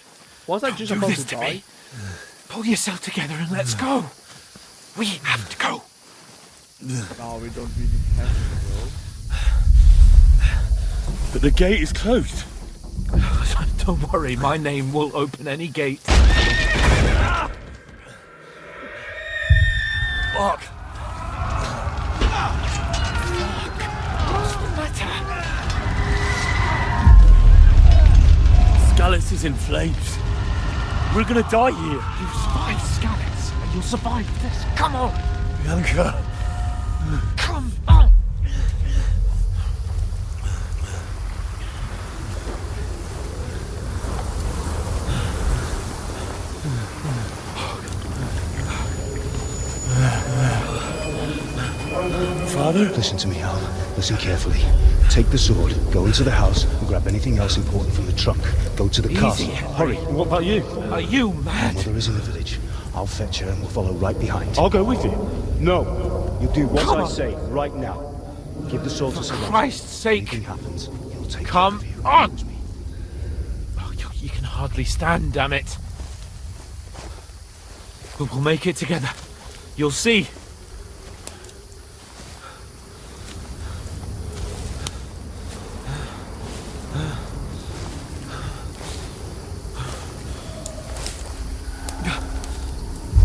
Was I just Don't do about this to to die? me. Pull yourself together and let's go. We have to go. No, we don't really have to go. But the gate is closed. Don't worry, my name will open any gate. Fuck. What's the matter? Skalitz is in flames. We're gonna die here. You survived Skalitz, and you'll survive this. Come on. Bianca. Come on. Father? Listen to me, Hal. Listen carefully. Take the sword, go into the house, and grab anything else important from the trunk. Go to the castle. Hurry. What about you? Are you My mad? mother is in the village. I'll fetch her and we'll follow right behind. I'll go with you. No. You do what Come I on. say right now. Give the sword to For Sir Christ's sake. Anything happens, he'll take Come care of you. on. Oh, you can hardly stand, damn it. But we'll make it together. You'll see.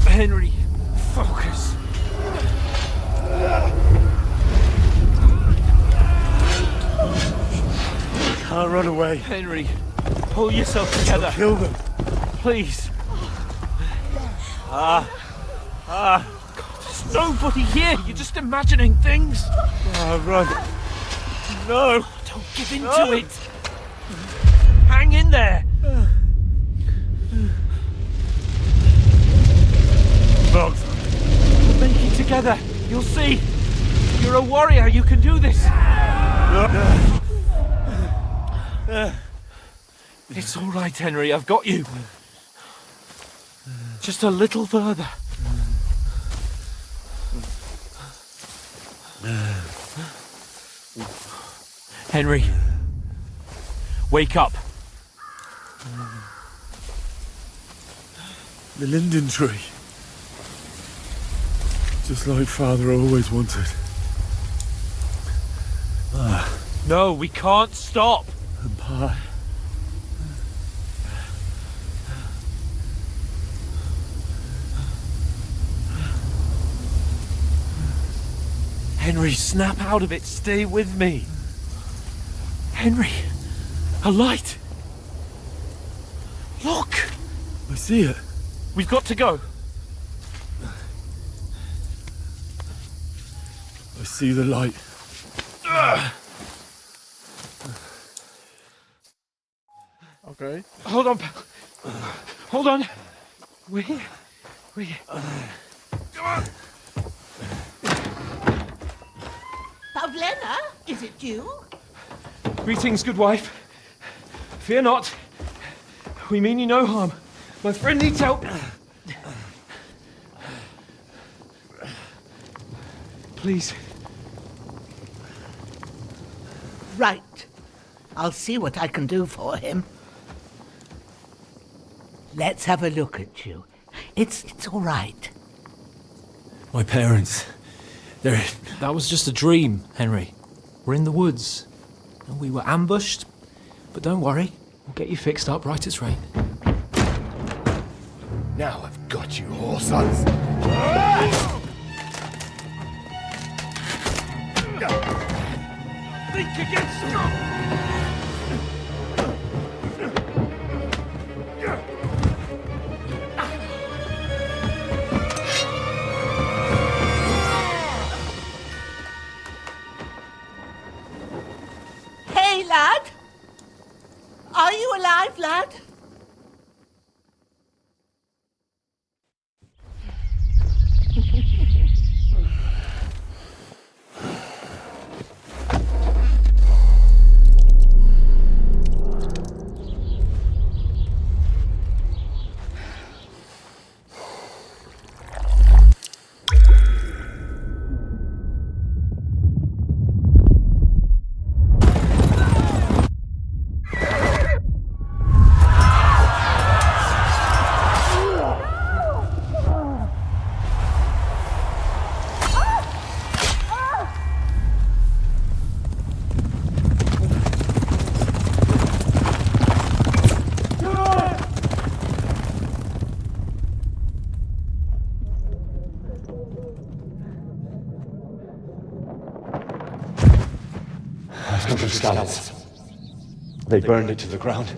Henry, focus. Can't run away. Henry, pull yourself together. Kill them. Please. There's nobody here. You're just imagining things. Run. No. Don't give in to it. Hang in there. Box. We'll make it together. You'll see. You're a warrior. You can do this. It's all right, Henry. I've got you. Just a little further. Henry, wake up. The linden tree. Just like Father always wanted. No, we can't stop. And Pa. Henry, snap out of it. Stay with me. Henry, a light. Look. I see it. We've got to go. I see the light. Okay. Hold on, pal. Hold on. We're here. We're here. Come on. Pavlena, is it you? Greetings, good wife. Fear not. We mean you no harm. My friend needs help. Please. Right. I'll see what I can do for him. Let's have a look at you. It's all right. My parents. That was just a dream, Henry. We're in the woods. And we were ambushed. But don't worry. We'll get you fixed up right as rain. Now I've got you, whore sons. Think again, Scott! Hey, lad! Are you alive, lad? Scallops. They burned it to the ground.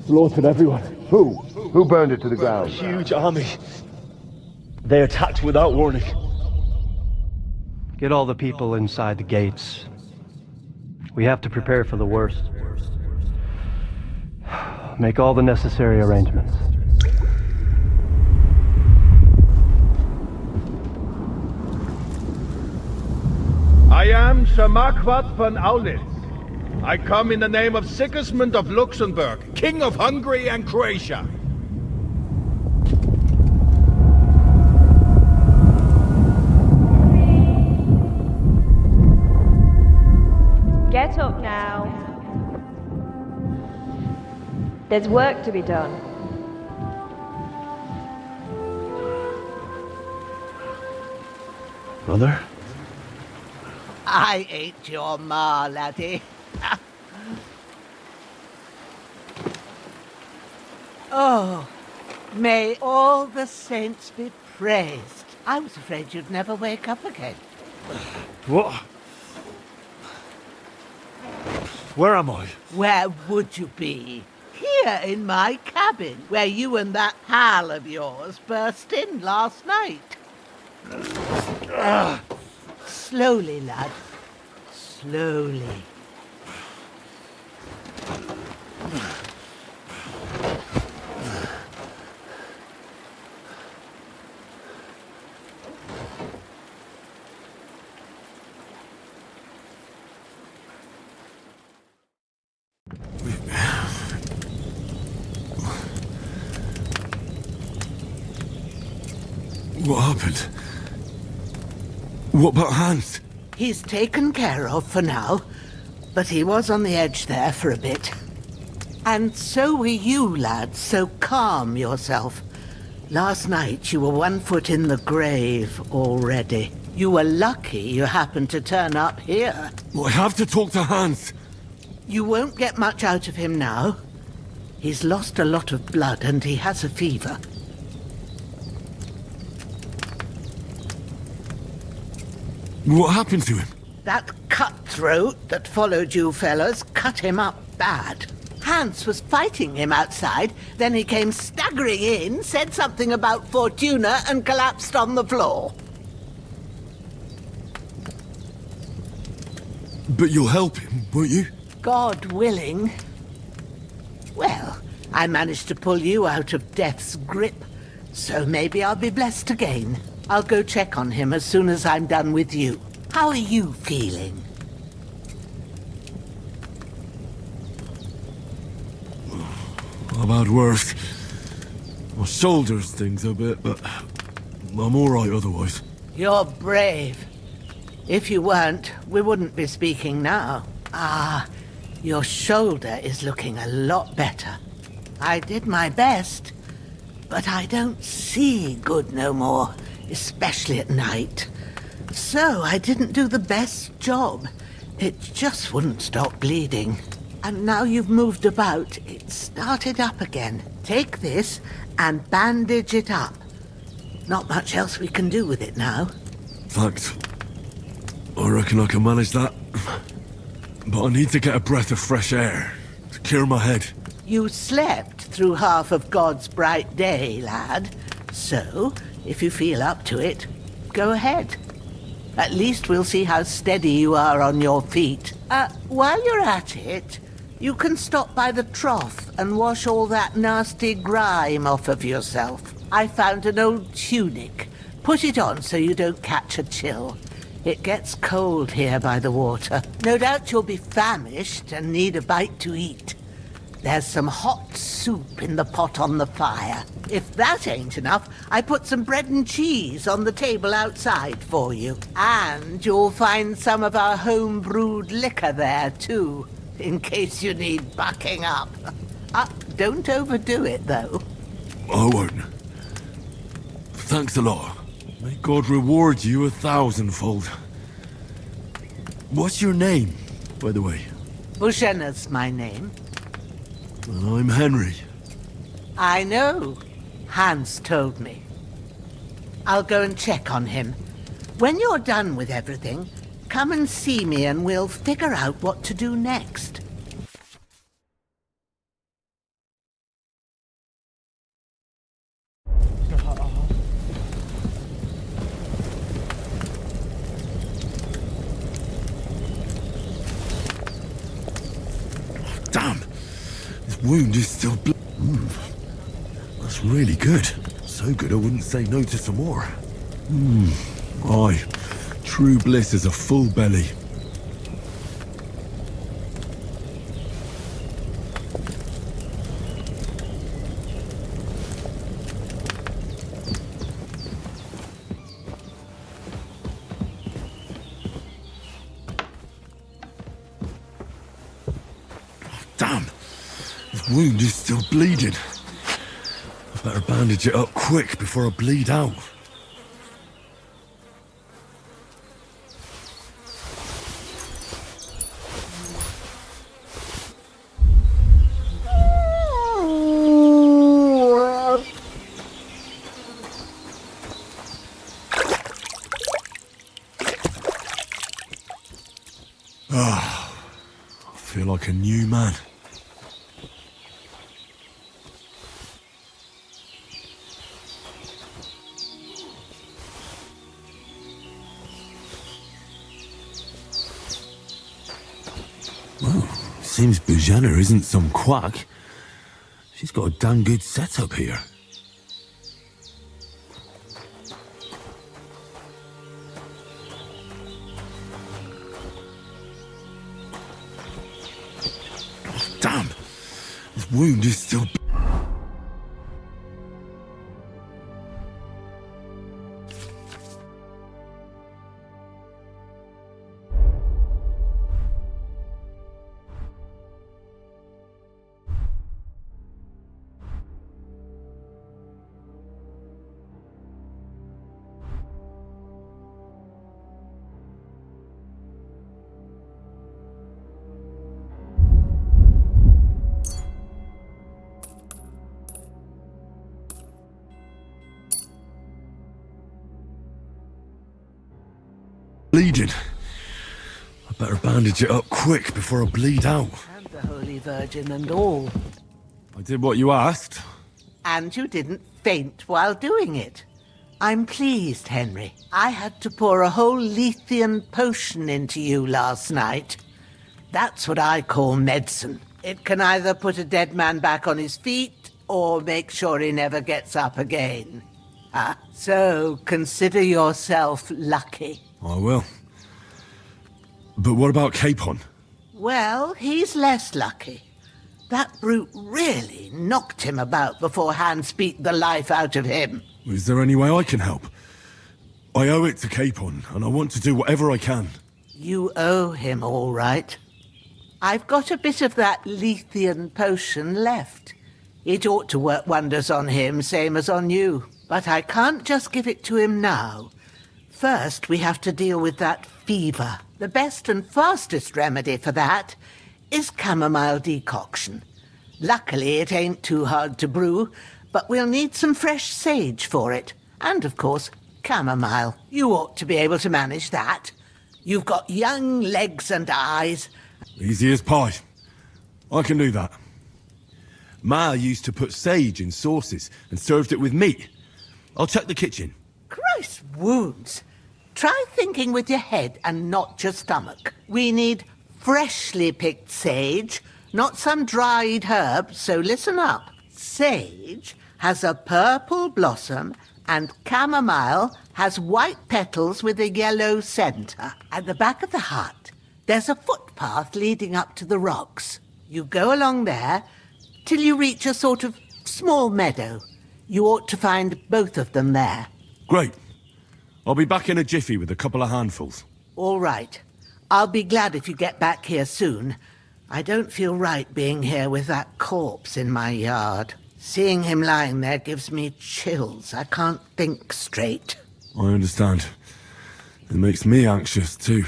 Slaughtered everyone. Who? Who burned it to the ground? Huge army. They attacked without warning. Get all the people inside the gates. We have to prepare for the worst. Make all the necessary arrangements. I am Sir Marquardt von Aulitz. I come in the name of Sigismund of Luxembourg, King of Hungary and Croatia. Get up now. There's work to be done. Mother? I ain't your ma, laddie. Oh, may all the saints be praised. I was afraid you'd never wake up again. What? Where am I? Where would you be? Here in my cabin, where you and that pal of yours burst in last night. Slowly, lad. Slowly. What happened? What about Hans? He's taken care of for now, but he was on the edge there for a bit. And so were you, lad, so calm yourself. Last night you were 1 foot in the grave already. You were lucky you happened to turn up here. Well, I have to talk to Hans. You won't get much out of him now. He's lost a lot of blood and he has a fever. What happened to him? That cutthroat that followed you fellas cut him up bad. Hans was fighting him outside, then he came staggering in, said something about Fortuna and collapsed on the floor. But you'll help him, won't you? God willing. Well, I managed to pull you out of death's grip, so maybe I'll be blessed again. I'll go check on him as soon as I'm done with you. How are you feeling? I've had worse. My shoulders stings a bit, but I'm all right otherwise. You're brave. If you weren't, we wouldn't be speaking now. Ah, your shoulder is looking a lot better. I did my best, but I don't see good no more. Especially at night. So I didn't do the best job. It just wouldn't stop bleeding. And now you've moved about, it started up again. Take this and bandage it up. Not much else we can do with it now. Thanks. I reckon I can manage that. but I need to get a breath of fresh air to clear my head. You slept through half of God's bright day, lad. So, if you feel up to it, go ahead. At least we'll see how steady you are on your feet. While you're at it, you can stop by the trough and wash all that nasty grime off of yourself. I found an old tunic. Put it on so you don't catch a chill. It gets cold here by the water. No doubt you'll be famished and need a bite to eat. There's some hot soup in the pot on the fire. If that ain't enough, I put some bread and cheese on the table outside for you. And you'll find some of our home-brewed liquor there, too, in case you need bucking up. Don't overdo it, though. I won't. Thanks a lot. May God reward you 1,000-fold. What's your name, by the way? Bushenna's my name. Well, I'm Henry. I know. Hans told me. I'll go and check on him. When you're done with everything, come and see me and we'll figure out what to do next. Damn! This wound is still That's really good. So good I wouldn't say no to some more. Aye. True bliss is a full belly. Damn! This wound is still bleeding. I better bandage it up quick before I bleed out. I feel like a new man. Well, seems Bujana isn't some quack. She's got a damn good setup here. Damn! This wound is still... bleeding. I better bandage it up quick before I bleed out. And the Holy Virgin and all. I did what you asked. And you didn't faint while doing it. I'm pleased, Henry. I had to pour a whole Lethean potion into you last night. That's what I call medicine. It can either put a dead man back on his feet or make sure he never gets up again. So consider yourself lucky. I will. But what about Capon? Well, he's less lucky. That brute really knocked him about before Hans beat the life out of him. Is there any way I can help? I owe it to Capon, and I want to do whatever I can. You owe him, all right. I've got a bit of that Lethean potion left. It ought to work wonders on him, same as on you. But I can't just give it to him now. First, we have to deal with that fever. The best and fastest remedy for that is chamomile decoction. Luckily, it ain't too hard to brew, but we'll need some fresh sage for it. And, of course, chamomile. You ought to be able to manage that. You've got young legs and eyes, Easy as pie. I can do that. Ma used to put sage in sauces and served it with meat. I'll check the kitchen. Christ wounds. Try thinking with your head and not your stomach. We need freshly picked sage, not some dried herb, so listen up. Sage has a purple blossom and chamomile has white petals with a yellow centre. At the back of the hut, there's a footpath leading up to the rocks. You go along there till you reach a sort of small meadow. You ought to find both of them there. Great. I'll be back in a jiffy with a couple of handfuls. All right. I'll be glad if you get back here soon. I don't feel right being here with that corpse in my yard. Seeing him lying there gives me chills. I can't think straight. I understand. It makes me anxious too.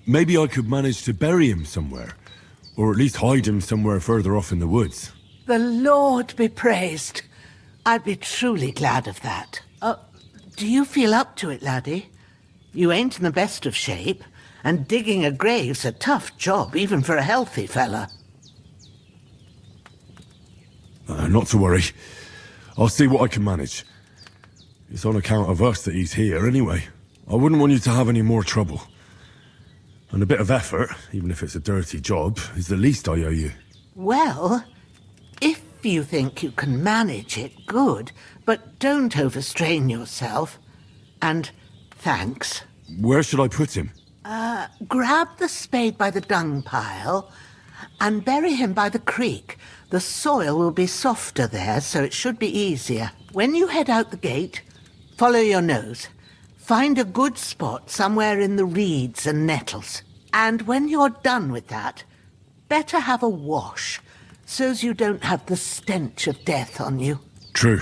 Maybe I could manage to bury him somewhere. Or at least hide him somewhere further off in the woods. The Lord be praised. I'd be truly glad of that. Do you feel up to it, laddie? You ain't in the best of shape, and digging a grave's a tough job, even for a healthy fella. Not to worry. I'll see what I can manage. It's on account of us that he's here anyway. I wouldn't want you to have any more trouble. And a bit of effort, even if it's a dirty job, is the least I owe you. Well, if you think you can manage it, good, but don't overstrain yourself. And thanks. Where should I put him? Grab the spade by the dung pile and bury him by the creek. The soil will be softer there, so it should be easier. When you head out the gate, follow your nose. Find a good spot somewhere in the reeds and nettles. And when you're done with that, better have a wash, so's you don't have the stench of death on you. True.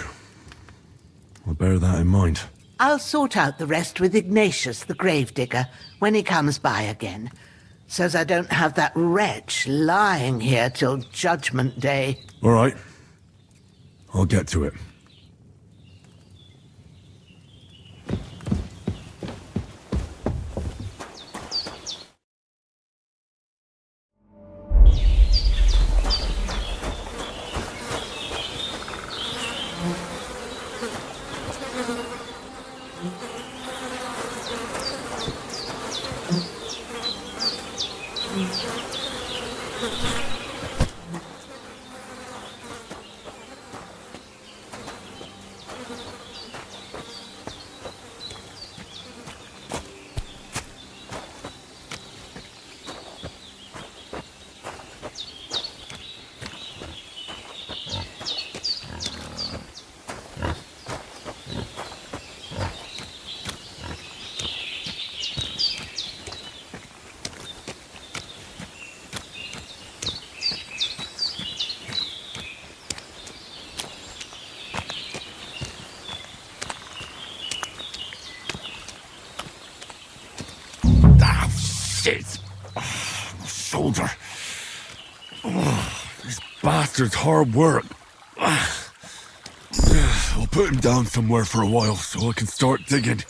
I'll bear that in mind. I'll sort out the rest with Ignatius, the gravedigger, when he comes by again, so's I don't have that wretch lying here till Judgment Day. All right. I'll get to it. Shit! Oh, my shoulder. Oh, this bastard's hard work. I'll put him down somewhere for a while so I can start digging.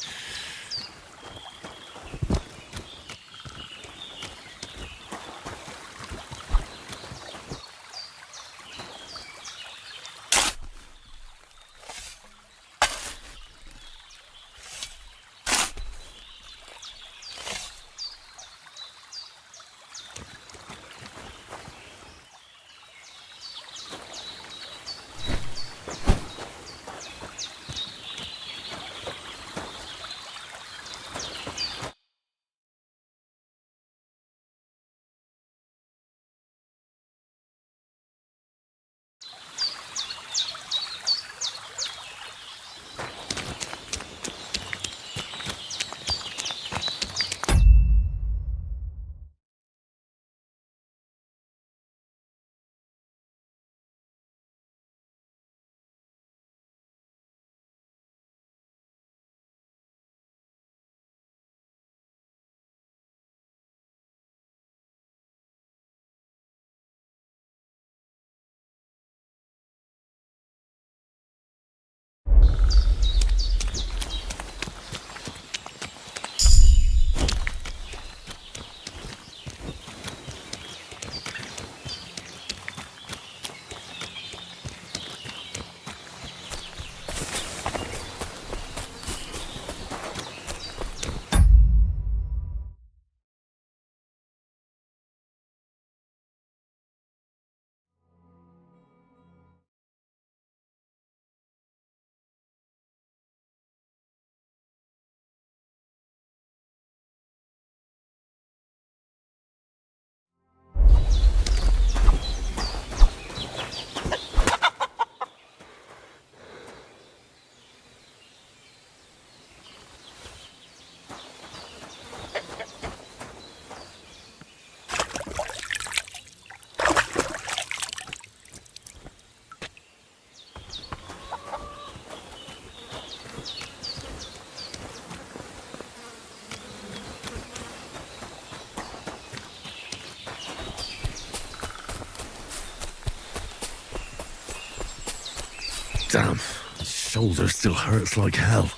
Damn, my shoulder still hurts like hell.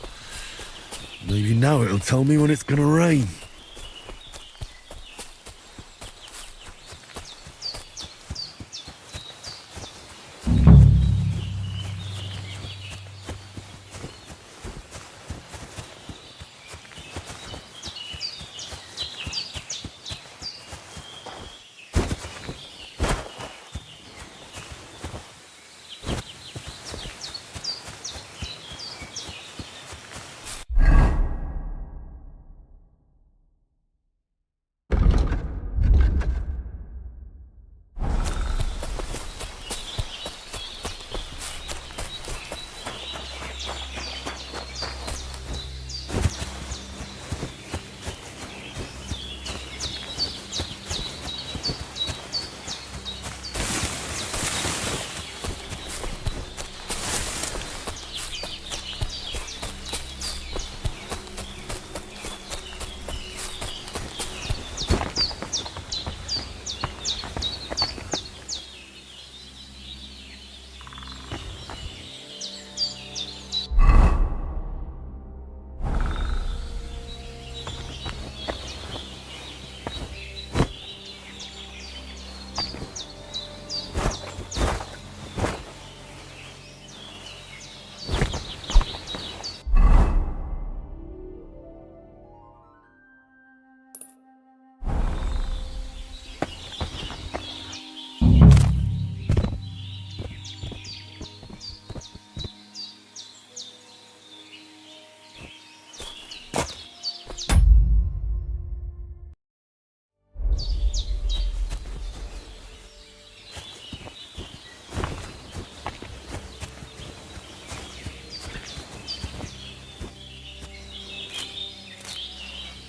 Maybe now it'll tell me when it's gonna rain.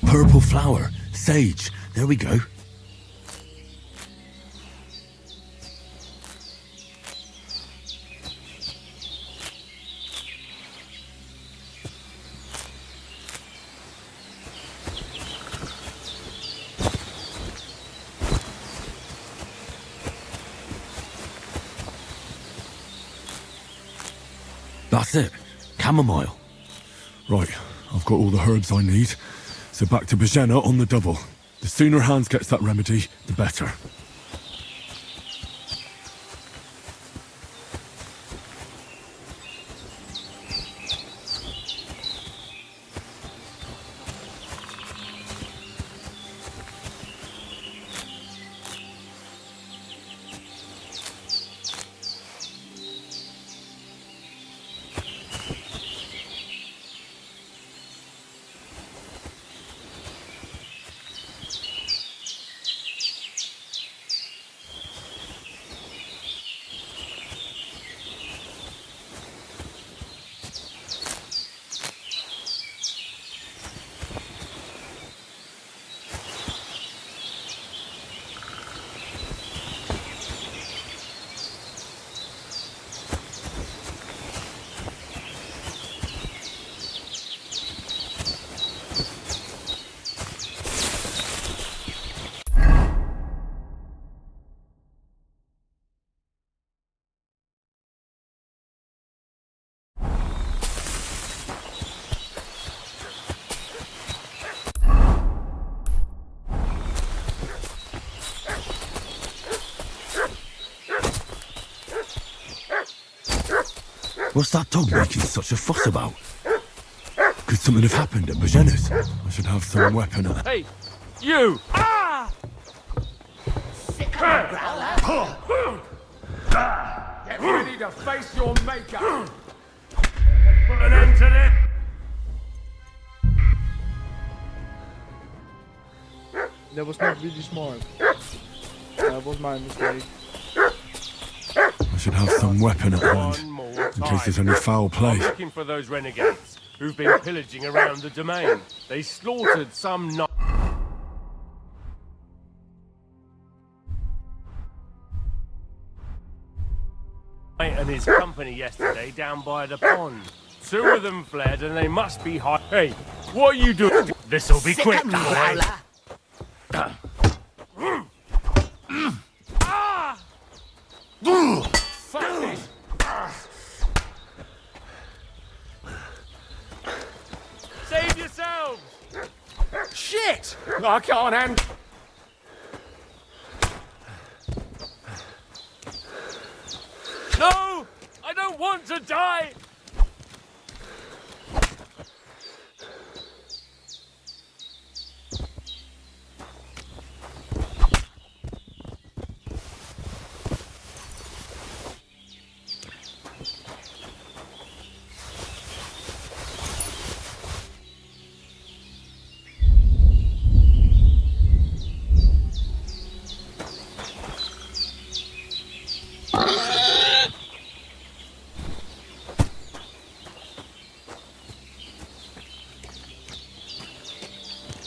Purple flower, sage, there we go. That's it, chamomile. Right, I've got all the herbs I need. So back to Bajena on the double. The sooner Hans gets that remedy, the better. What's that dog making such a fuss about? Could something have happened at Bajena's? I should have some weapon at... Hey, you! Get ready to face your maker! Put an end to this! That was not really smart. That was my mistake. I should have some weapon at hand, in case there's any foul play. I'm looking for those renegades who've been pillaging around the domain. They slaughtered some and his company yesterday down by the pond. 2 of them fled and they must be high. Hey, what are you doing? This'll be quick, that way. I can't handle... No! I don't want to die!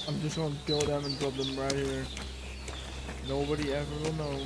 I'm just gonna kill them and drop them right here. Nobody ever will know.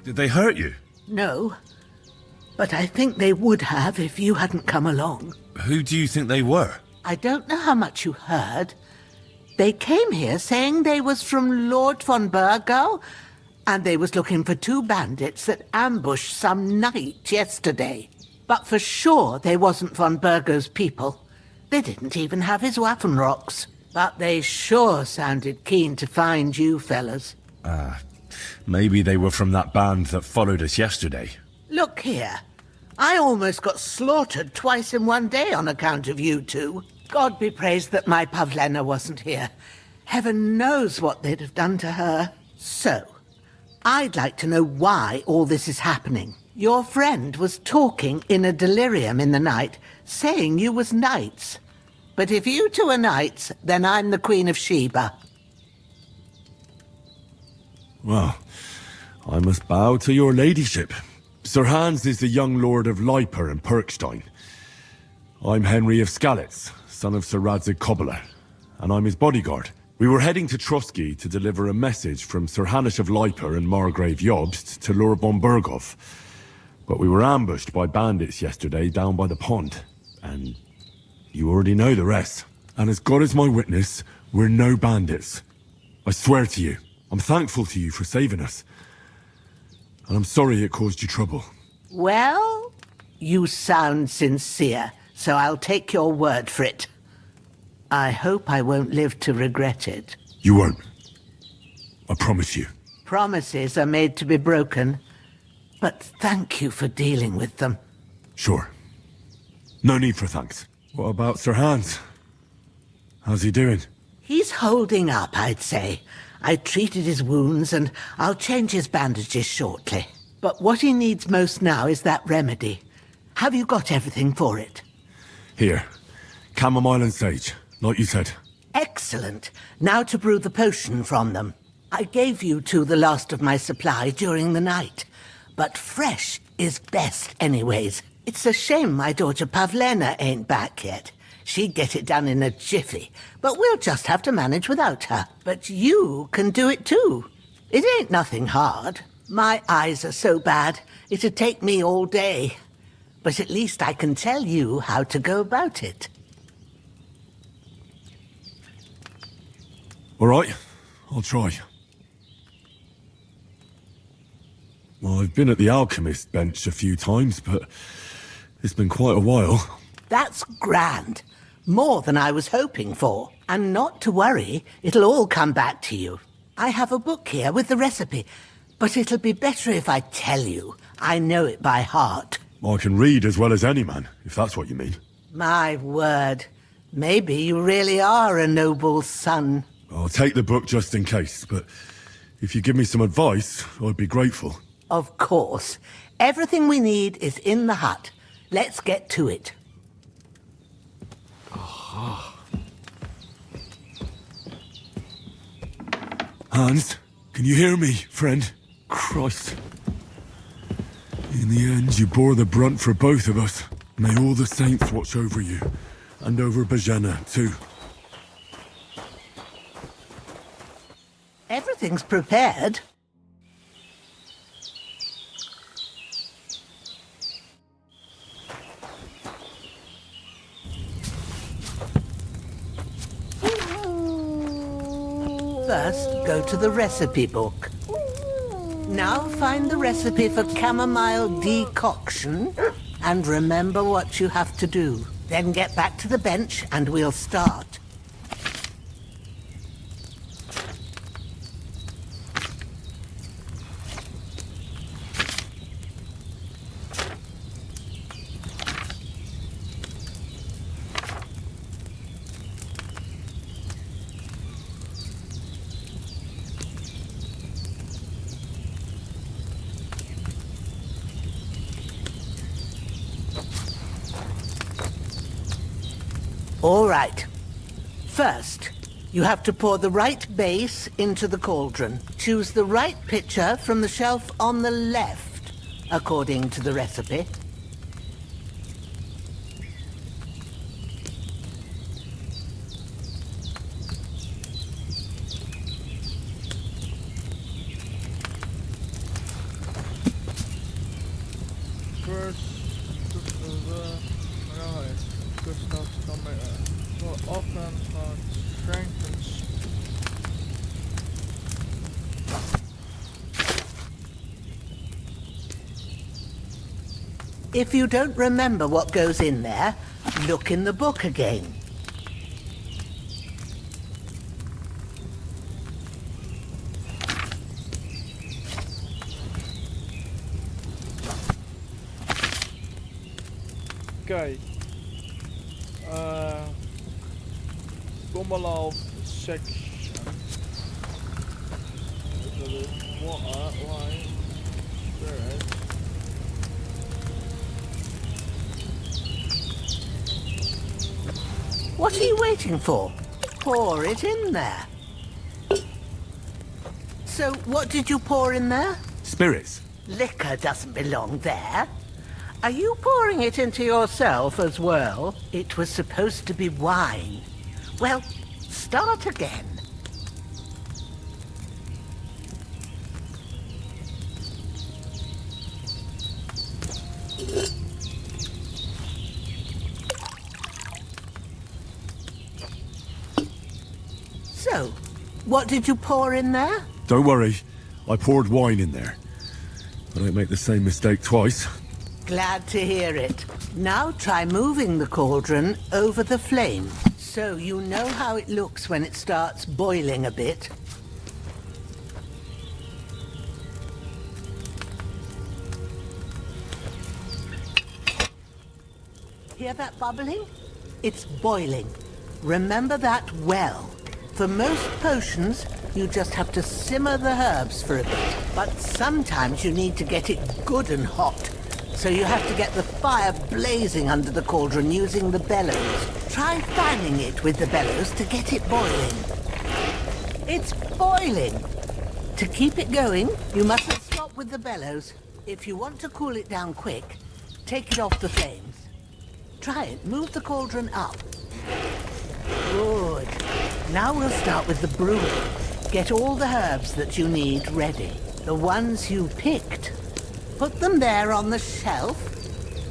Did they hurt you? No, but I think they would have if you hadn't come along. Who do you think they were? I don't know how much you heard. They came here saying they was from Lord von Burgo, and they was looking for 2 bandits that ambushed some knight yesterday. But for sure they wasn't von Burgo's people. They didn't even have his Waffenrocks. But they sure sounded keen to find you fellas. Maybe they were from that band that followed us yesterday. Look here. I almost got slaughtered twice in one day on account of you two. God be praised that my Pavlena wasn't here. Heaven knows what they'd have done to her. So, I'd like to know why all this is happening. Your friend was talking in a delirium in the night, saying you was knights. But if you two are knights, then I'm the Queen of Sheba. Well, I must bow to your ladyship. Sir Hans is the young lord of Leiper and Perkstein. I'm Henry of Skalitz, son of Sir Radzig Kobyla, and I'm his bodyguard. We were heading to Trotsky to deliver a message from Sir Hanush of Leiper and Margrave Jobst to Lord von Burgov. But we were ambushed by bandits yesterday down by the pond, and you already know the rest. And as God is my witness, we're no bandits. I swear to you. I'm thankful to you for saving us. And I'm sorry it caused you trouble. Well, you sound sincere, so I'll take your word for it. I hope I won't live to regret it. You won't. I promise you. Promises are made to be broken, but thank you for dealing with them. Sure. No need for thanks. What about Sir Hans? How's he doing? He's holding up, I'd say. I treated his wounds, and I'll change his bandages shortly. But what he needs most now is that remedy. Have you got everything for it? Here. Chamomile and sage, like you said. Excellent. Now to brew the potion from them. I gave you two the last of my supply during the night. But fresh is best anyways. It's a shame my daughter Pavlena ain't back yet. She'd get it done in a jiffy, but we'll just have to manage without her. But you can do it too. It ain't nothing hard. My eyes are so bad, it'd take me all day. But at least I can tell you how to go about it. All right, I'll try. Well, I've been at the alchemist bench a few times, but it's been quite a while. That's grand. More than I was hoping for. And not to worry, it'll all come back to you. I have a book here with the recipe, but it'll be better if I tell you. I know it by heart. I can read as well as any man, if that's what you mean. My word. Maybe you really are a noble son. I'll take the book just in case, but if you give me some advice, I'd be grateful. Of course. Everything we need is in the hut. Let's get to it. Hans, can you hear me, friend? Christ. In the end, you bore the brunt for both of us. May all the saints watch over you, and over Bajana, too. Everything's prepared. First, go to the recipe book. Now find the recipe for chamomile decoction and remember what you have to do. Then get back to the bench and we'll start. All right. First, you have to pour the right base into the cauldron. Choose the right pitcher from the shelf on the left, according to the recipe. If you don't remember what goes in there, look in the book again. Okay. Bommelal section. Water, wine, spirit. What are you waiting for? Pour it in there. So, what did you pour in there? Spirits. Liquor doesn't belong there. Are you pouring it into yourself as well? It was supposed to be wine. Well, start again. So, what did you pour in there? Don't worry, I poured wine in there. I don't make the same mistake twice. Glad to hear it. Now try moving the cauldron over the flame, so you know how it looks when it starts boiling a bit. Hear that bubbling? It's boiling. Remember that well. For most potions, you just have to simmer the herbs for a bit. But sometimes you need to get it good and hot. So you have to get the fire blazing under the cauldron using the bellows. Try fanning it with the bellows to get it boiling. It's boiling! To keep it going, you mustn't stop with the bellows. If you want to cool it down quick, take it off the flames. Try it. Move the cauldron up. Good. Now we'll start with the brewing. Get all the herbs that you need ready. The ones you picked. Put them there on the shelf,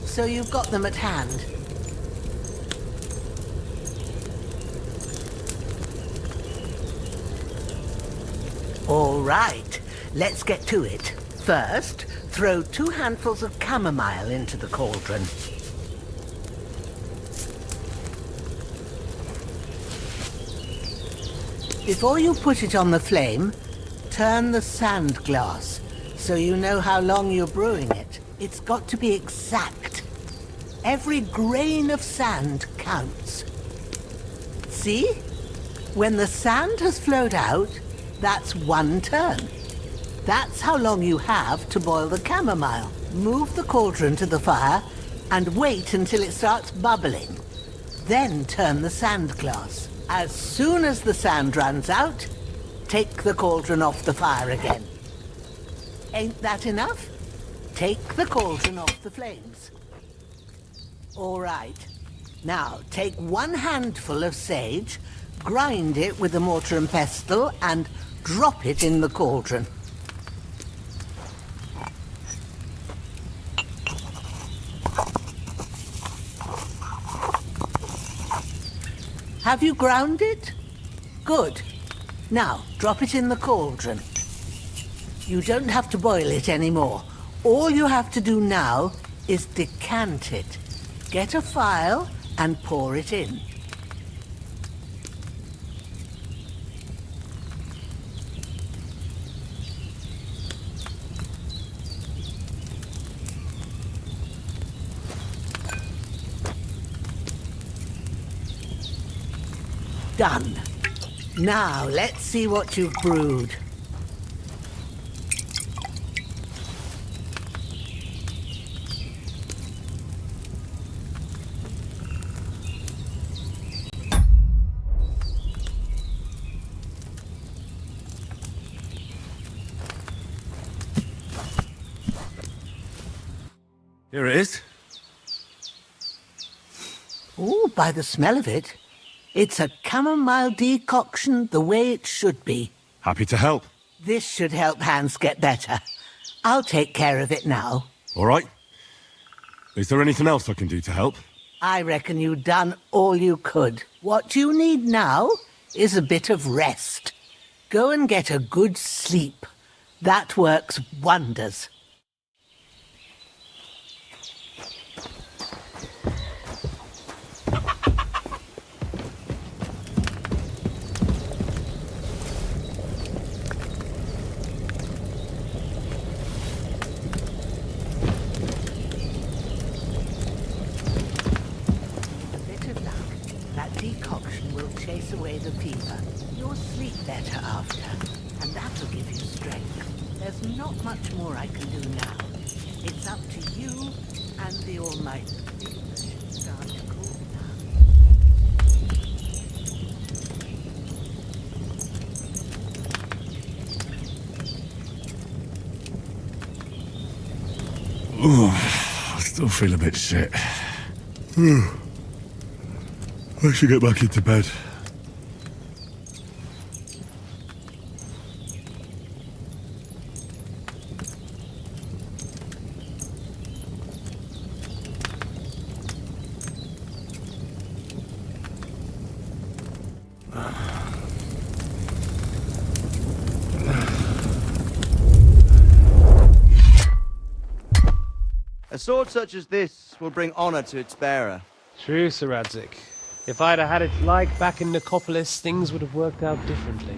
so you've got them at hand. All right, let's get to it. First, throw 2 handfuls of chamomile into the cauldron. Before you put it on the flame, turn the sand glass so you know how long you're brewing it. It's got to be exact. Every grain of sand counts. See? When the sand has flowed out, that's 1 turn. That's how long you have to boil the chamomile. Move the cauldron to the fire and wait until it starts bubbling. Then turn the sand glass. As soon as the sand runs out, take the cauldron off the fire again. Ain't that enough? Take the cauldron off the flames. All right. Now, take 1 handful of sage, grind it with a mortar and pestle, and drop it in the cauldron. Have you ground it? Good. Now, drop it in the cauldron. You don't have to boil it anymore. All you have to do now is decant it. Get a phial and pour it in. Done. Now, let's see what you've brewed. Here it is. Oh, by the smell of it, it's a chamomile decoction the way it should be. Happy to help. This should help Hans get better. I'll take care of it now. All right. Is there anything else I can do to help? I reckon you've done all you could. What you need now is a bit of rest. Go and get a good sleep. That works wonders. Decoction will chase away the fever. You'll sleep better after, and that'll give you strength. There's not much more I can do now. It's up to you and the Almighty. Things should start to cool now. Ooh, I still feel a bit shit. I should get back into bed. A sword such as this will bring honor to its bearer. True, Sir Radzig. If I'd have had it like back in Nicopolis, things would have worked out differently.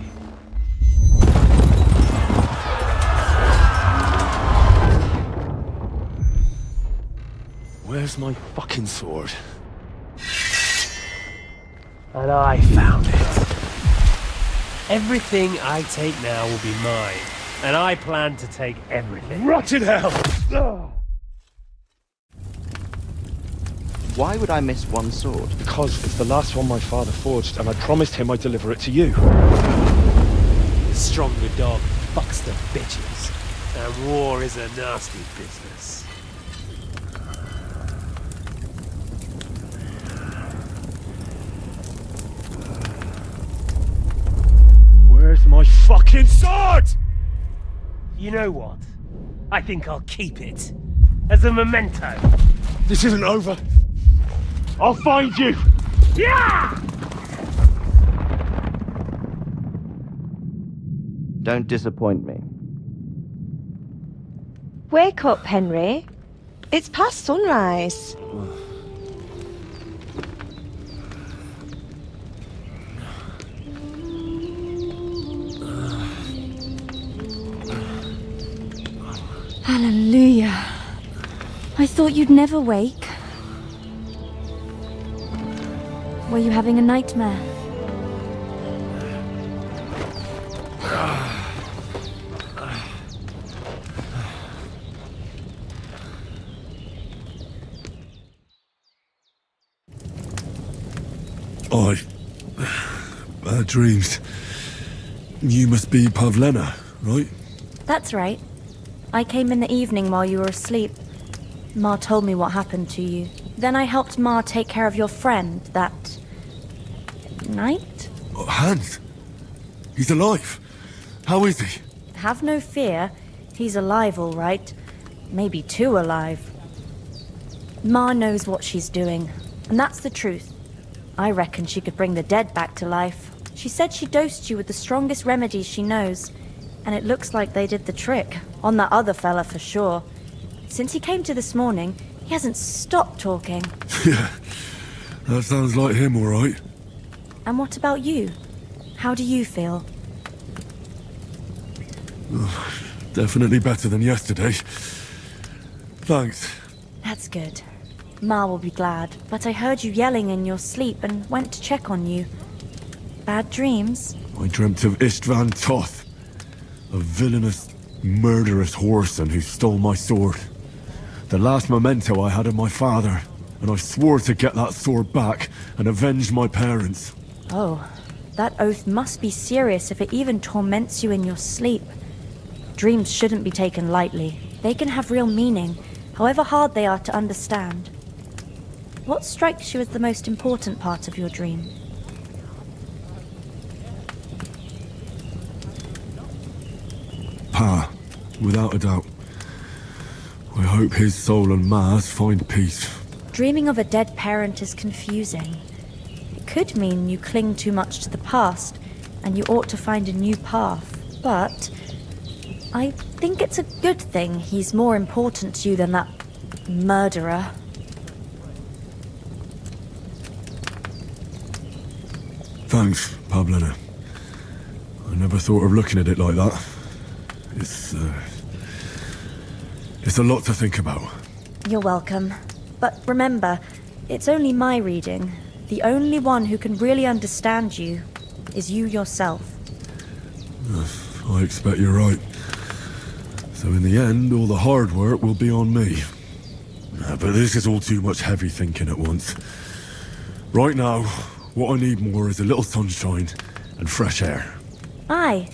Where's my fucking sword? And I found it. Everything I take now will be mine, and I plan to take everything. Rot in hell! Why would I miss one sword? Because it's the last one my father forged, and I promised him I'd deliver it to you. The stronger dog fucks the bitches, and war is a nasty business. Where's my fucking sword? You know what? I think I'll keep it. As a memento. This isn't over. I'll find you! Yeah! Don't disappoint me. Wake up, Henry. It's past sunrise. Hallelujah. I thought you'd never wake. Were you having a nightmare? Bad dreams. You must be Pavlena, right? That's right. I came in the evening while you were asleep. Ma told me what happened to you. Then I helped Ma take care of your friend that night. Oh, Hans! He's alive! How is he? Have no fear. He's alive, all right. Maybe too alive. Ma knows what she's doing, and that's the truth. I reckon she could bring the dead back to life. She said she dosed you with the strongest remedies she knows, and it looks like they did the trick. On that other fella for sure. Since he came to this morning, he hasn't stopped talking. Yeah, that sounds like him, all right. And what about you? How do you feel? Definitely better than yesterday. Thanks. That's good. Ma will be glad, but I heard you yelling in your sleep and went to check on you. Bad dreams? I dreamt of Istvan Toth, a villainous, murderous whoreson who stole my sword. The last memento I had of my father, and I swore to get that sword back and avenge my parents. Oh, that oath must be serious if it even torments you in your sleep. Dreams shouldn't be taken lightly. They can have real meaning, however hard they are to understand. What strikes you as the most important part of your dream? Pa, without a doubt. I hope his soul and Ma's find peace. Dreaming of a dead parent is confusing. It could mean you cling too much to the past, and you ought to find a new path. But I think it's a good thing he's more important to you than that murderer. Thanks, Pavlena. I never thought of looking at it like that. It's a lot to think about. You're welcome. But remember, it's only my reading. The only one who can really understand you is you yourself. I expect you're right. So in the end, all the hard work will be on me. But this is all too much heavy thinking at once. Right now, what I need more is a little sunshine and fresh air. Aye,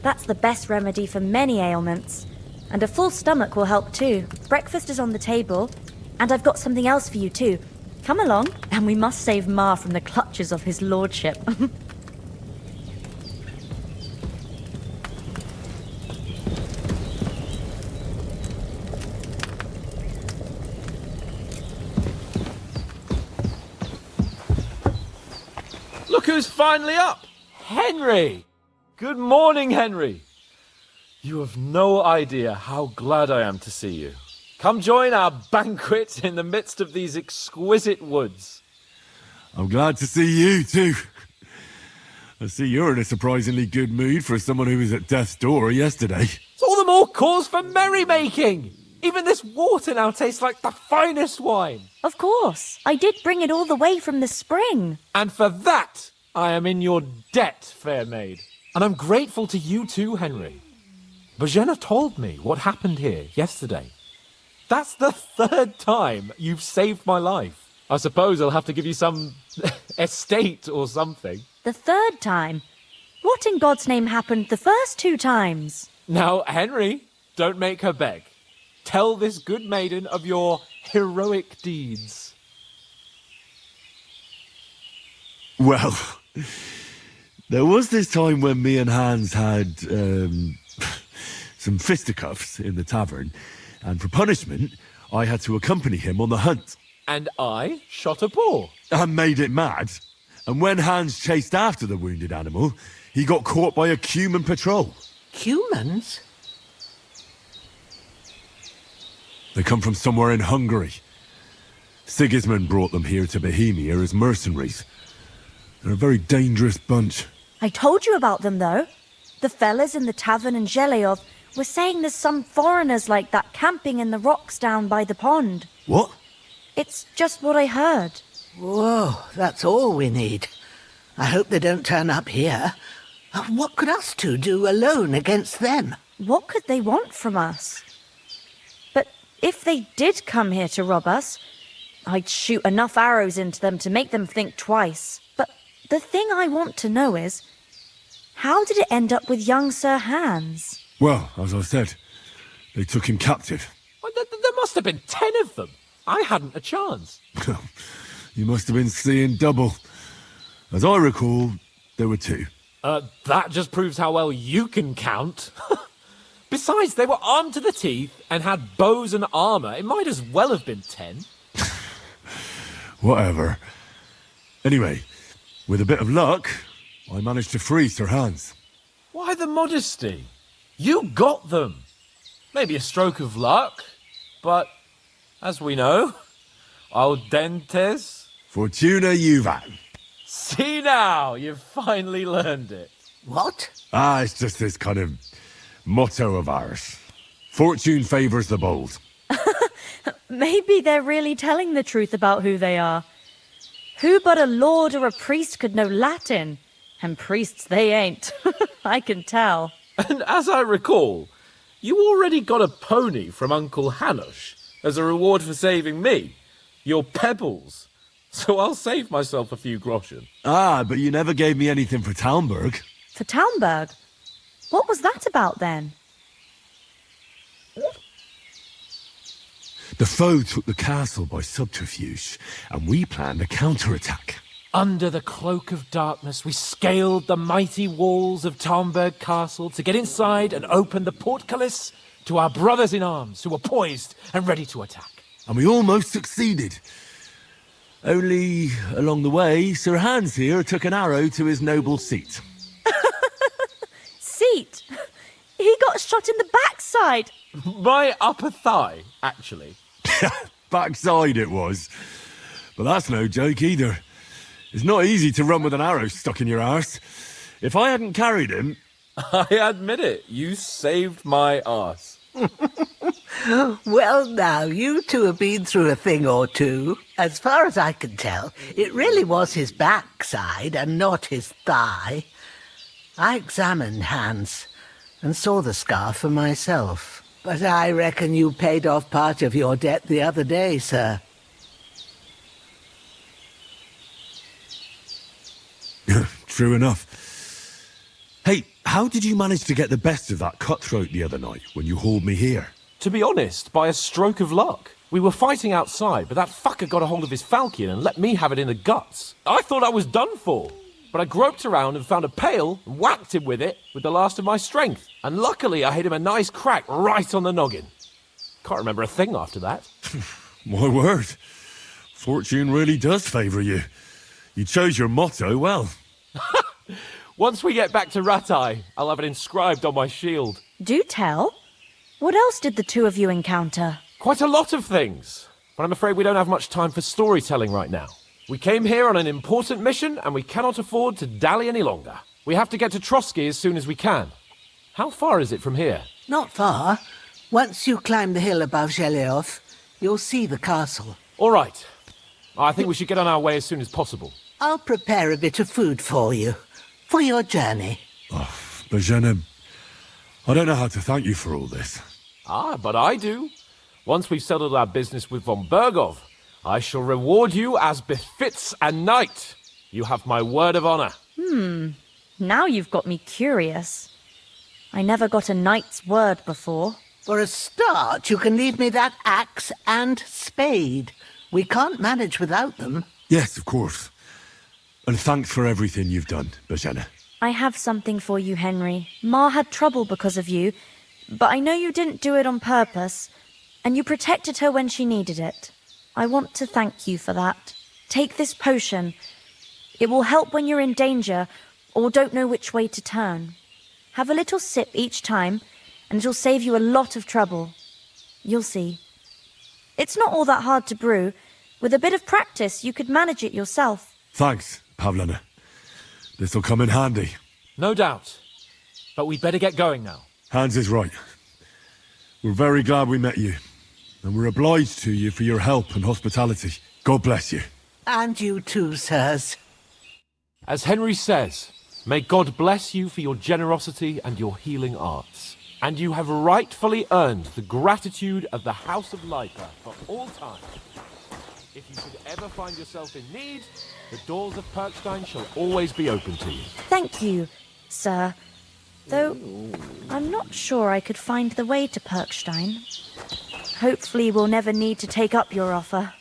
that's the best remedy for many ailments. And a full stomach will help too. Breakfast is on the table, and I've got something else for you too. Come along, and we must save Ma from the clutches of his lordship. Look who's finally up! Henry! Good morning, Henry! You have no idea how glad I am to see you. Come join our banquet in the midst of these exquisite woods. I'm glad to see you, too. I see you're in a surprisingly good mood for someone who was at death's door yesterday. It's all the more cause for merrymaking! Even this water now tastes like the finest wine. Of course. I did bring it all the way from the spring. And for that, I am in your debt, fair maid. And I'm grateful to you too, Henry. Bojena told me what happened here yesterday. That's the third time you've saved my life. I suppose I'll have to give you some estate or something. The third time? What in God's name happened the first 2 times? Now, Henry, don't make her beg. Tell this good maiden of your heroic deeds. Well, there was this time when me and Hans had, some fisticuffs in the tavern, and for punishment, I had to accompany him on the hunt. And I shot a boar. And made it mad. And when Hans chased after the wounded animal, he got caught by a Cuman patrol. Cumans? They come from somewhere in Hungary. Sigismund brought them here to Bohemia as mercenaries. They're a very dangerous bunch. I told you about them, though. The fellas in the tavern in Zheleyov were saying there's some foreigners like that camping in the rocks down by the pond. What? It's just what I heard. Whoa, that's all we need. I hope they don't turn up here. What could us two do alone against them? What could they want from us? But if they did come here to rob us, I'd shoot enough arrows into them to make them think twice. But The thing I want to know is, how did it end up with young Sir Hans? Well, as I said, they took him captive. Well, there must have been 10 of them. I hadn't a chance. You must have been seeing double. As I recall, there were 2. That just proves how well you can count. Besides, they were armed to the teeth and had bows and armour. It might as well have been 10. Whatever. Anyway, with a bit of luck, I managed to free Sir Hans. Why the modesty? You got them. Maybe a stroke of luck, but as we know, audentes. Fortuna juvat. See now, you've finally learned it. What? It's just this kind of motto of ours. Fortune favours the bold. Maybe they're really telling the truth about who they are. Who but a lord or a priest could know Latin? And priests they ain't. I can tell. And as I recall, you already got a pony from Uncle Hanush as a reward for saving me. Your pebbles. So I'll save myself a few groschen. But you never gave me anything for Talmberg. For Talmberg? What was that about then? The foe took the castle by subterfuge, and we planned a counterattack. Under the cloak of darkness, we scaled the mighty walls of Talmberg Castle to get inside and open the portcullis to our brothers in arms who were poised and ready to attack. And we almost succeeded. Only, along the way, Sir Hans here took an arrow to his noble seat. Seat? He got shot in the backside. My upper thigh, actually. Backside it was. But that's no joke either. It's not easy to run with an arrow stuck in your arse. If I hadn't carried him... I admit it, you saved my arse. Well, now, you two have been through a thing or two. As far as I can tell, it really was his backside and not his thigh. I examined Hans and saw the scar for myself. But I reckon you paid off part of your debt the other day, sir. True enough. Hey, how did you manage to get the best of that cutthroat the other night when you hauled me here? To be honest, by a stroke of luck. We were fighting outside, but that fucker got a hold of his falchion and let me have it in the guts. I thought I was done for. But I groped around and found a pail and whacked him with it with the last of my strength. And luckily I hit him a nice crack right on the noggin. Can't remember a thing after that. My word. Fortune really does favour you. You chose your motto well. Once we get back to Rattay, I'll have it inscribed on my shield. Do tell. What else did the two of you encounter? Quite a lot of things. But I'm afraid we don't have much time for storytelling right now. We came here on an important mission, and we cannot afford to dally any longer. We have to get to Trotsky as soon as we can. How far is it from here? Not far. Once you climb the hill above Zheleov, you'll see the castle. All right. I think we should get on our way as soon as possible. I'll prepare a bit of food for you, for your journey. Bozhena, I don't know how to thank you for all this. But I do. Once we've settled our business with von Bergov, I shall reward you as befits a knight. You have my word of honor. Now you've got me curious. I never got a knight's word before. For a start, you can leave me that axe and spade. We can't manage without them. Yes, of course. And thanks for everything you've done, Bozhena. I have something for you, Henry. Ma had trouble because of you, but I know you didn't do it on purpose, and you protected her when she needed it. I want to thank you for that. Take this potion. It will help when you're in danger or don't know which way to turn. Have a little sip each time, and it'll save you a lot of trouble. You'll see. It's not all that hard to brew. With a bit of practice, you could manage it yourself. Thanks, Pavlena. This'll come in handy. No doubt. But we'd better get going now. Hans is right. We're very glad we met you. And we're obliged to you for your help and hospitality. God bless you. And you too, sirs. As Henry says, may God bless you for your generosity and your healing arts. And you have rightfully earned the gratitude of the House of Lipa for all time. If you should ever find yourself in need, the doors of Perkstein shall always be open to you. Thank you, sir. Though, I'm not sure I could find the way to Perkstein. Hopefully we'll never need to take up your offer.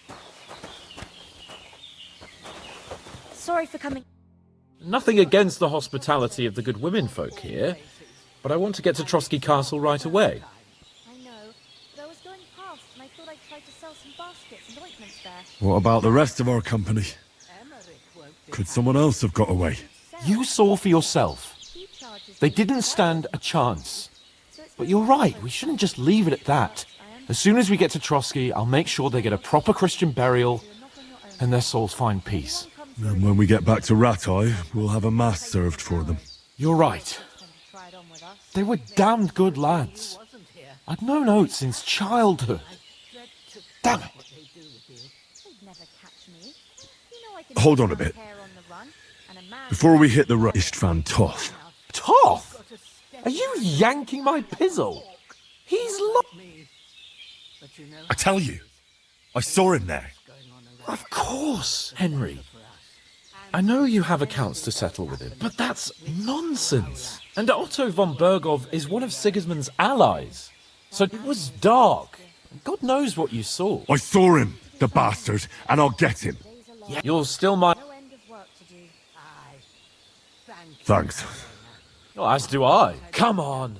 Sorry for coming. Nothing against the hospitality of the good women folk here, but I want to get to Trotsky Castle right away. I know. Though I was going past and I thought I'd try to sell some baskets and ointments there. What about the rest of our company? Could someone else have got away? You saw for yourself. They didn't stand a chance. But you're right, we shouldn't just leave it at that. As soon as we get to Trotsky, I'll make sure they get a proper Christian burial and their souls find peace. And when we get back to Rattay, we'll have a mass served for them. You're right. They were damned good lads. I'd known Oates since childhood. Damn it. Hold on a bit. Before we hit the road, Istvan Toth. Toth? Are you yanking my pizzle? He's I tell you, I saw him there. Of course, Henry. I know you have accounts to settle with him, but that's nonsense. And Otto von Bergov is one of Sigismund's allies. So it was dark. God knows what you saw. I saw him, the bastard, and I'll get him. You're still my... Thanks. Well, as do I. Come on.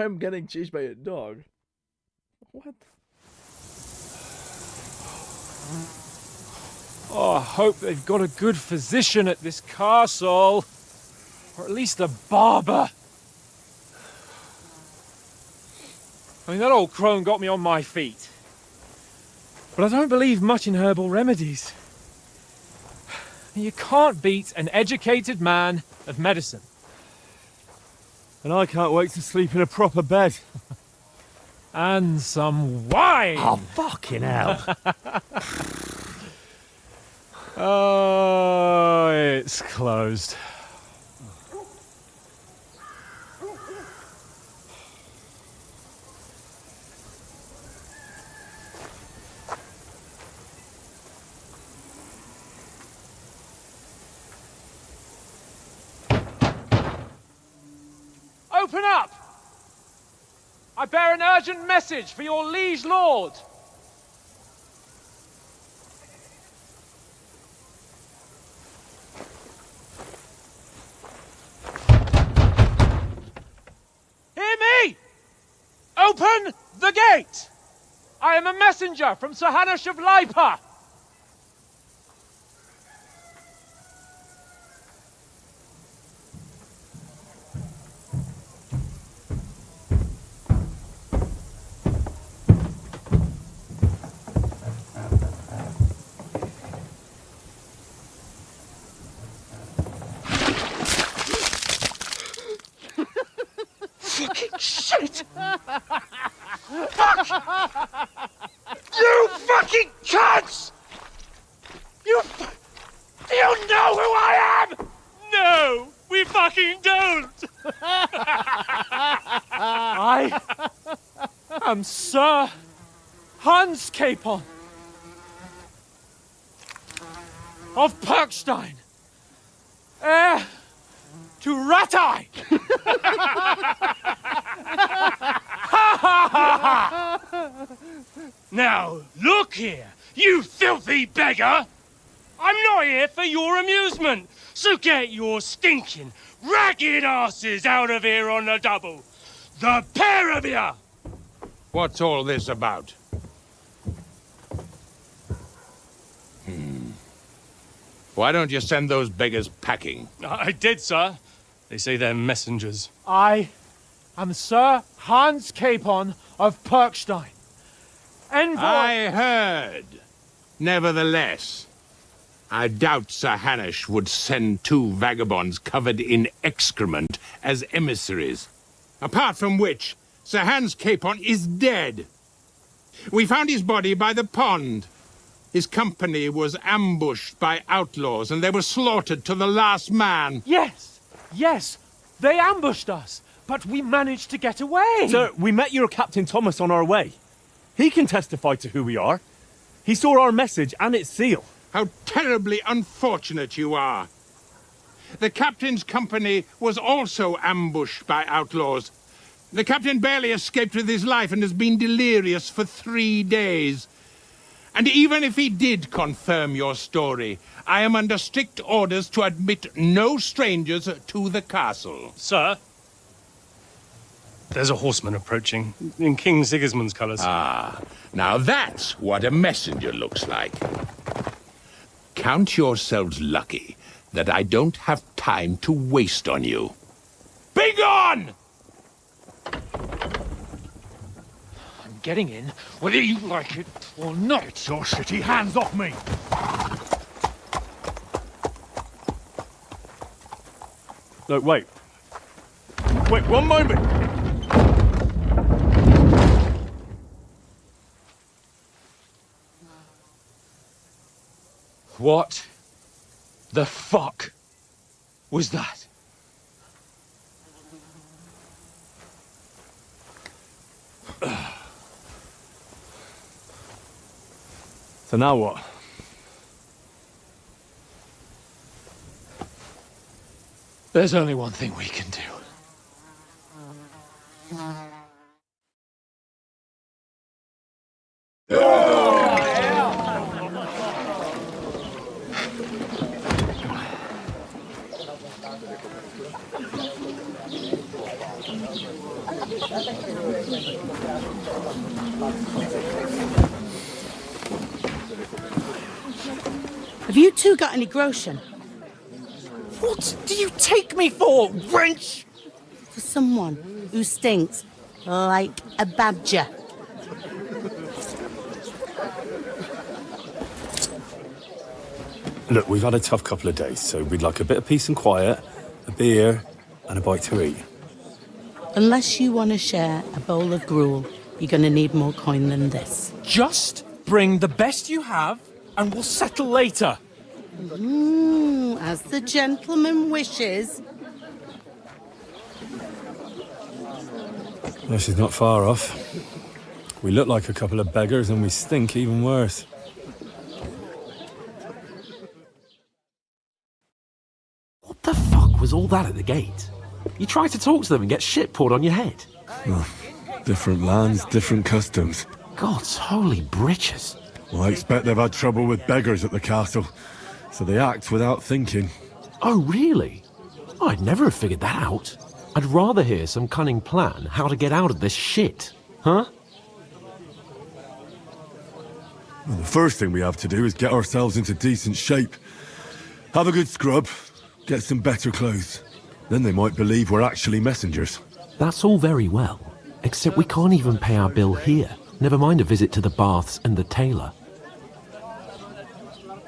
Why am I getting chased by a dog? What? Oh, I hope they've got a good physician at this castle. Or at least a barber. I mean, that old crone got me on my feet. But I don't believe much in herbal remedies. You can't beat an educated man of medicine. And I can't wait to sleep in a proper bed. And some wine! Oh, fucking hell. Oh, it's closed. Open up! I bear an urgent message for your liege lord. Hear me! Open the gate! I am a messenger from Sir Hanush of Lipa. Fucking shit! Fuck! You fucking cunts! Do you know who I am? No, we fucking don't! I am Sir Hans Capon of Perkstein, heir to Ratai! Now, look here, you filthy beggar! I'm not here for your amusement, so get your stinking, ragged asses out of here on the double! The pair of you! What's all this about? Why don't you send those beggars packing? I did, sir. They say they're messengers. I am Sir Hans Capon of Perkstein. Envoy... I heard. Nevertheless, I doubt Sir Hanush would send two vagabonds covered in excrement as emissaries. Apart from which, Sir Hans Capon is dead. We found his body by the pond. His company was ambushed by outlaws, and they were slaughtered to the last man. Yes, they ambushed us, but we managed to get away. Sir, we met your Captain Thomas on our way. He can testify to who we are. He saw our message and its seal. How terribly unfortunate you are. The captain's company was also ambushed by outlaws. The captain barely escaped with his life and has been delirious for 3 days. And even if he did confirm your story, I am under strict orders to admit no strangers to the castle. Sir? There's a horseman approaching, in King Sigismund's colours. Ah, now that's what a messenger looks like. Count yourselves lucky that I don't have time to waste on you. Be gone! I'm getting in, whether you like it or not. Get your shitty hands off me! No, wait. Wait, one moment! What the fuck was that? So now what? There's only one thing we can do. Have you two got any groschen? What do you take me for, wench? For someone who stinks like a badger. Look, we've had a tough couple of days, so we'd like a bit of peace and quiet, a beer, and a bite to eat. Unless you want to share a bowl of gruel, you're going to need more coin than this. Just bring the best you have, and we'll settle later. As the gentleman wishes. Well, she's not far off. We look like a couple of beggars, and we stink even worse. What the fuck was all that at the gate? You try to talk to them and get shit poured on your head. Well, different lands, different customs. God's holy britches. Well, I expect they've had trouble with beggars at the castle, so they act without thinking. Oh, really? I'd never have figured that out. I'd rather hear some cunning plan how to get out of this shit. Huh? Well, the first thing we have to do is get ourselves into decent shape. Have a good scrub, get some better clothes. Then they might believe we're actually messengers. That's all very well, except we can't even pay our bill here. Never mind a visit to the baths and the tailor.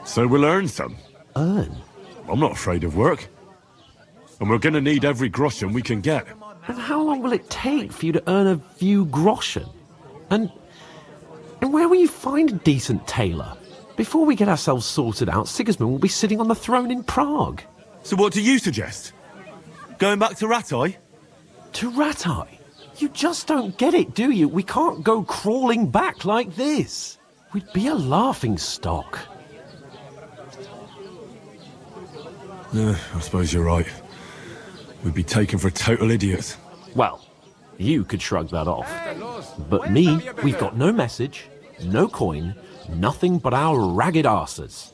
So we'll earn some. Earn? I'm not afraid of work. And we're gonna need every groschen we can get. And how long will it take for you to earn a few groschen? And where will you find a decent tailor? Before we get ourselves sorted out, Sigismund will be sitting on the throne in Prague. So what do you suggest? Going back to Rattay? To Rattay? You just don't get it, do you? We can't go crawling back like this. We'd be a laughing stock. I suppose you're right. We'd be taken for total idiots. Well, you could shrug that off. But me, we've got no message, no coin, nothing but our ragged arses.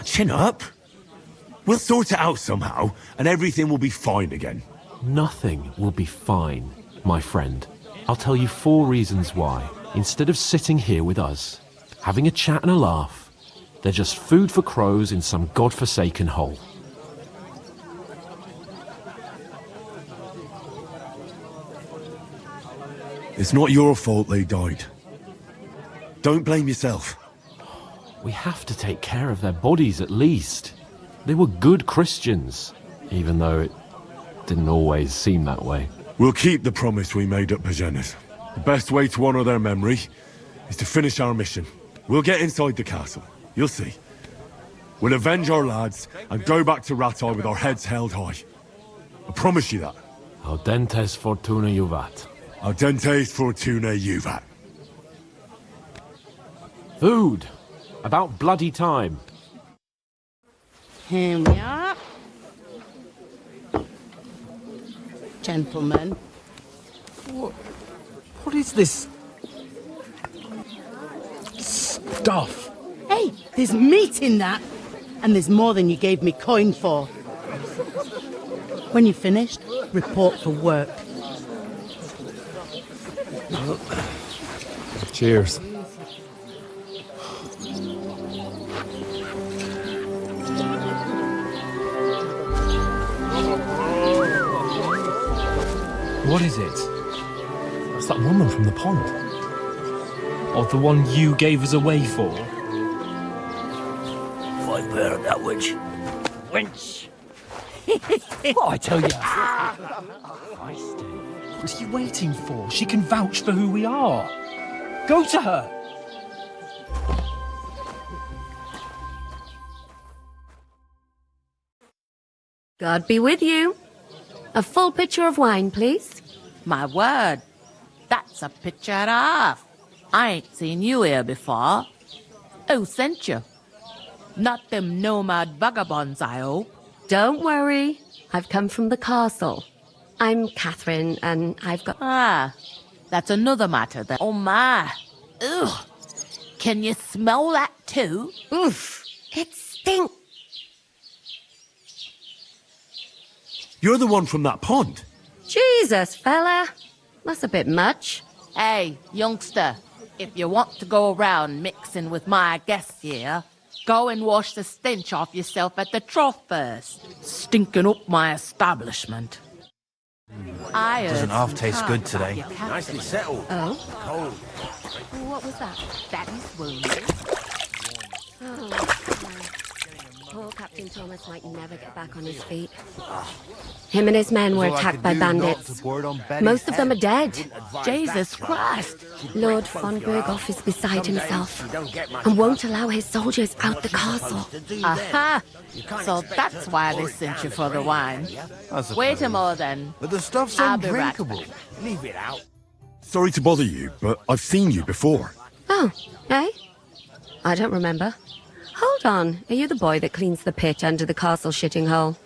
Chin up. We'll sort it out somehow, and everything will be fine again. Nothing will be fine, my friend. I'll tell you 4 reasons why. Instead of sitting here with us, having a chat and a laugh, they're just food for crows in some godforsaken hole. It's not your fault they died. Don't blame yourself. We have to take care of their bodies at least. They were good Christians, even though it didn't always seem that way. We'll keep the promise we made at Pagenes. The best way to honor their memory is to finish our mission. We'll get inside the castle. You'll see. We'll avenge our lads and go back to Rattay with our heads held high. I promise you that. Audentes fortuna juvat. Audentes fortuna juvat. Food. About bloody time. Here we are. Gentlemen. What is this stuff? Hey, there's meat in that. And there's more than you gave me coin for. When you're finished, report for work. Cheers. What is it? It's that woman from the pond. Or the one you gave us away for? I bear that witch. Wench! What I tell you? What are you waiting for? She can vouch for who we are. Go to her. God be with you. A full pitcher of wine, please. My word, that's a picture and a half. I ain't seen you here before. Who sent you? Not them nomad vagabonds, I hope. Don't worry. I've come from the castle. I'm Catherine, and I've got... Ah, that's another matter then. Oh my. Ugh. Can you smell that too? Oof. It stinks. You're the one from that pond. Jesus, fella. That's a bit much. Hey, youngster, if you want to go around mixing with my guests here, go and wash the stench off yourself at the trough first. Stinking up my establishment. Doesn't half taste good today. Nicely settled. Oh? Cold. What was that? That is wounded. Poor Captain Thomas might never get back on his feet. Him and his men were attacked by bandits. Most of them are dead. Jesus Christ! Lord von Berghoff is beside himself and won't allow his soldiers out the castle. Aha! So that's why they sent you for the wine. Wait a moment then. But the stuff's I'll be right undrinkable. back. Leave it out. Sorry to bother you, but I've seen you before. Oh, eh? I don't remember. Hold on, are you the boy that cleans the pit under the castle shitting hole?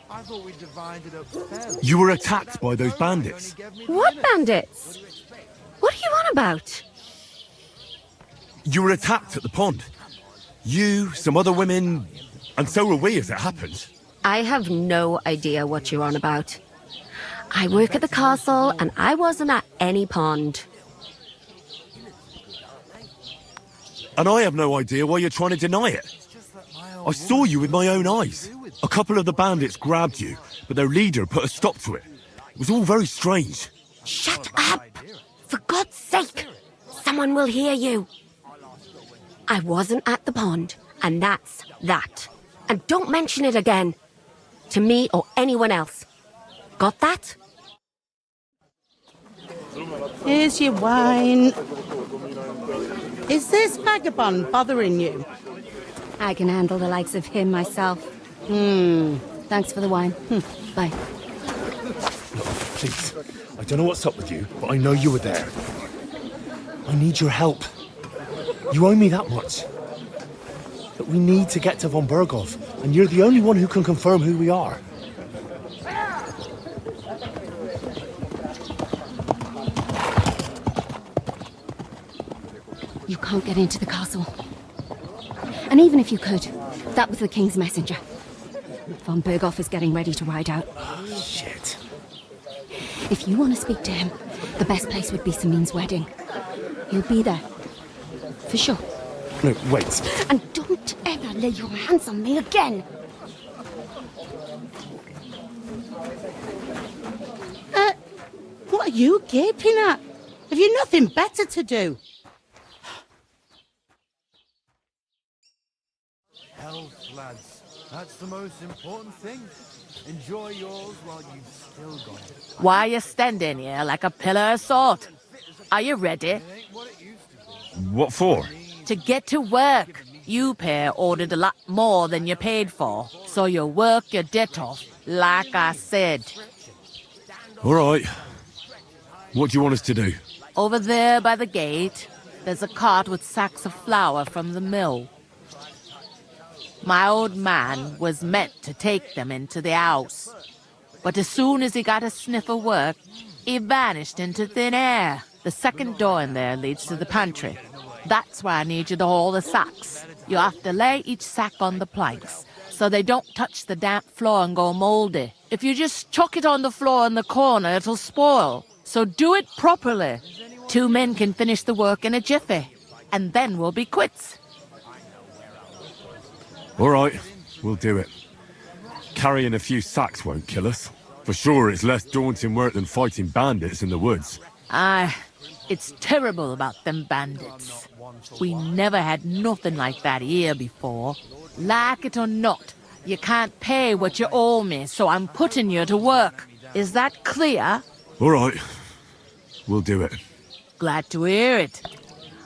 I thought we divided up fairly. You were attacked by those bandits. What bandits? What are you on about? You were attacked at the pond. You, some other women, and so were we as it happened. I have no idea what you're on about. I work at the castle and I wasn't at any pond. And I have no idea why you're trying to deny it. I saw you with my own eyes. A couple of the bandits grabbed you, but their leader put a stop to it. It was all very strange. Shut up! For God's sake! Someone will hear you. I wasn't at the pond, and that's that. And don't mention it again. To me or anyone else. Got that? Here's your wine. Is this vagabond bothering you? I can handle the likes of him myself. Thanks for the wine. Bye. Please, I don't know what's up with you, but I know you were there. I need your help. You owe me that much. But we need to get to von Berghoff, and you're the only one who can confirm who we are. You can't get into the castle. And even if you could, that was the King's messenger. Von Berghoff is getting ready to ride out. Shit. If you want to speak to him, the best place would be Samin's wedding. He'll be there. For sure. No, wait. And don't ever lay your hands on me again! What are you gaping at? Have you nothing better to do? Health, lads. That's the most important thing. Enjoy yours while you've still got it. Why are you standing here like a pillar of salt? Are you ready? What for? To get to work. You pair ordered a lot more than you paid for, so you work your debt off, like I said. All right. What do you want us to do? Over there by the gate, there's a cart with sacks of flour from the mill. My old man was meant to take them into the house, but as soon as he got a sniff of work, he vanished into thin air. The second door in there leads to the pantry. That's why I need you to haul the sacks. You have to lay each sack on the planks, so they don't touch the damp floor and go mouldy. If you just chuck it on the floor in the corner, it'll spoil. So do it properly. 2 men can finish the work in a jiffy, and then we'll be quits. All right, we'll do it. Carrying a few sacks won't kill us. For sure, it's less daunting work than fighting bandits in the woods. Aye, it's terrible about them bandits. We never had nothing like that here before. Like it or not, you can't pay what you owe me, so I'm putting you to work. Is that clear? All right, we'll do it. Glad to hear it.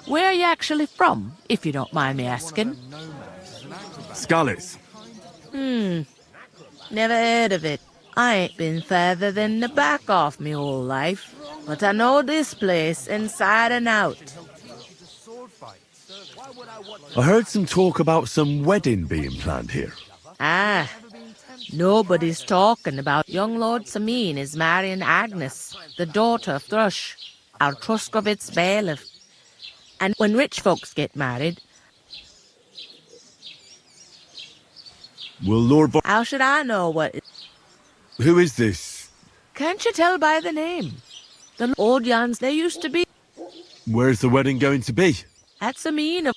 Where are you actually from, if you don't mind me asking? Skalitz. Never heard of it. I ain't been further than the back off me whole life, but I know this place inside and out. I heard some talk about some wedding being planned here. Ah, nobody's talking about young Lord Samin is marrying Agnes, the daughter of Thrush, our Truskovitz bailiff. And when rich folks get married, Will Lord how should I know what... Who is this? Can't you tell by the name? The old Jans they used to be. Where's the wedding going to be? At Samin.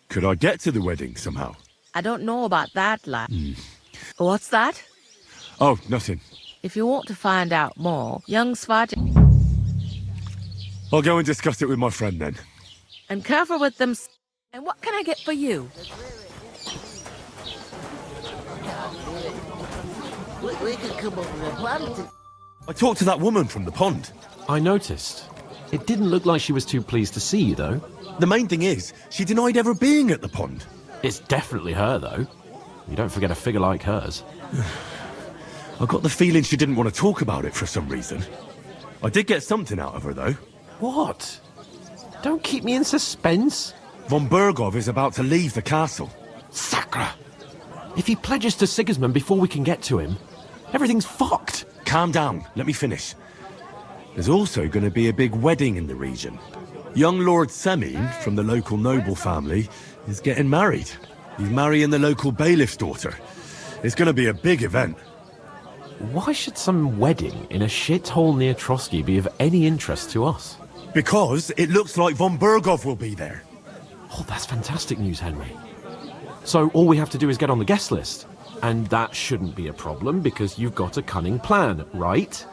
Could I get to the wedding somehow? I don't know about that, lad. What's that? Oh, nothing. If you want to find out more, young Svart... I'll go and discuss it with my friend then. And careful with them... And what can I get for you? We could come up with a plan to... I talked to that woman from the pond. I noticed. It didn't look like she was too pleased to see you, though. The main thing is, she denied ever being at the pond. It's definitely her, though. You don't forget a figure like hers. I got the feeling she didn't want to talk about it for some reason. I did get something out of her, though. What? Don't keep me in suspense. Von Bergov is about to leave the castle. Sacra! If he pledges to Sigismund before we can get to him, everything's fucked. Calm down, let me finish. There's also going to be a big wedding in the region. Young Lord Semyon, from the local noble family, is getting married. He's marrying the local bailiff's daughter. It's going to be a big event. Why should some wedding in a shithole near Trotsky be of any interest to us? Because it looks like Von Bergov will be there. Oh, that's fantastic news, Henry. So all we have to do is get on the guest list. And that shouldn't be a problem because you've got a cunning plan, right?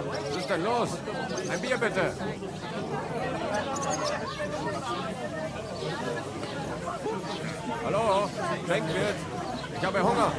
Was ist denn los? Ein Bier bitte. Hallo? Trinkwirt? Ich habe Hunger.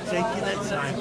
Take you that time.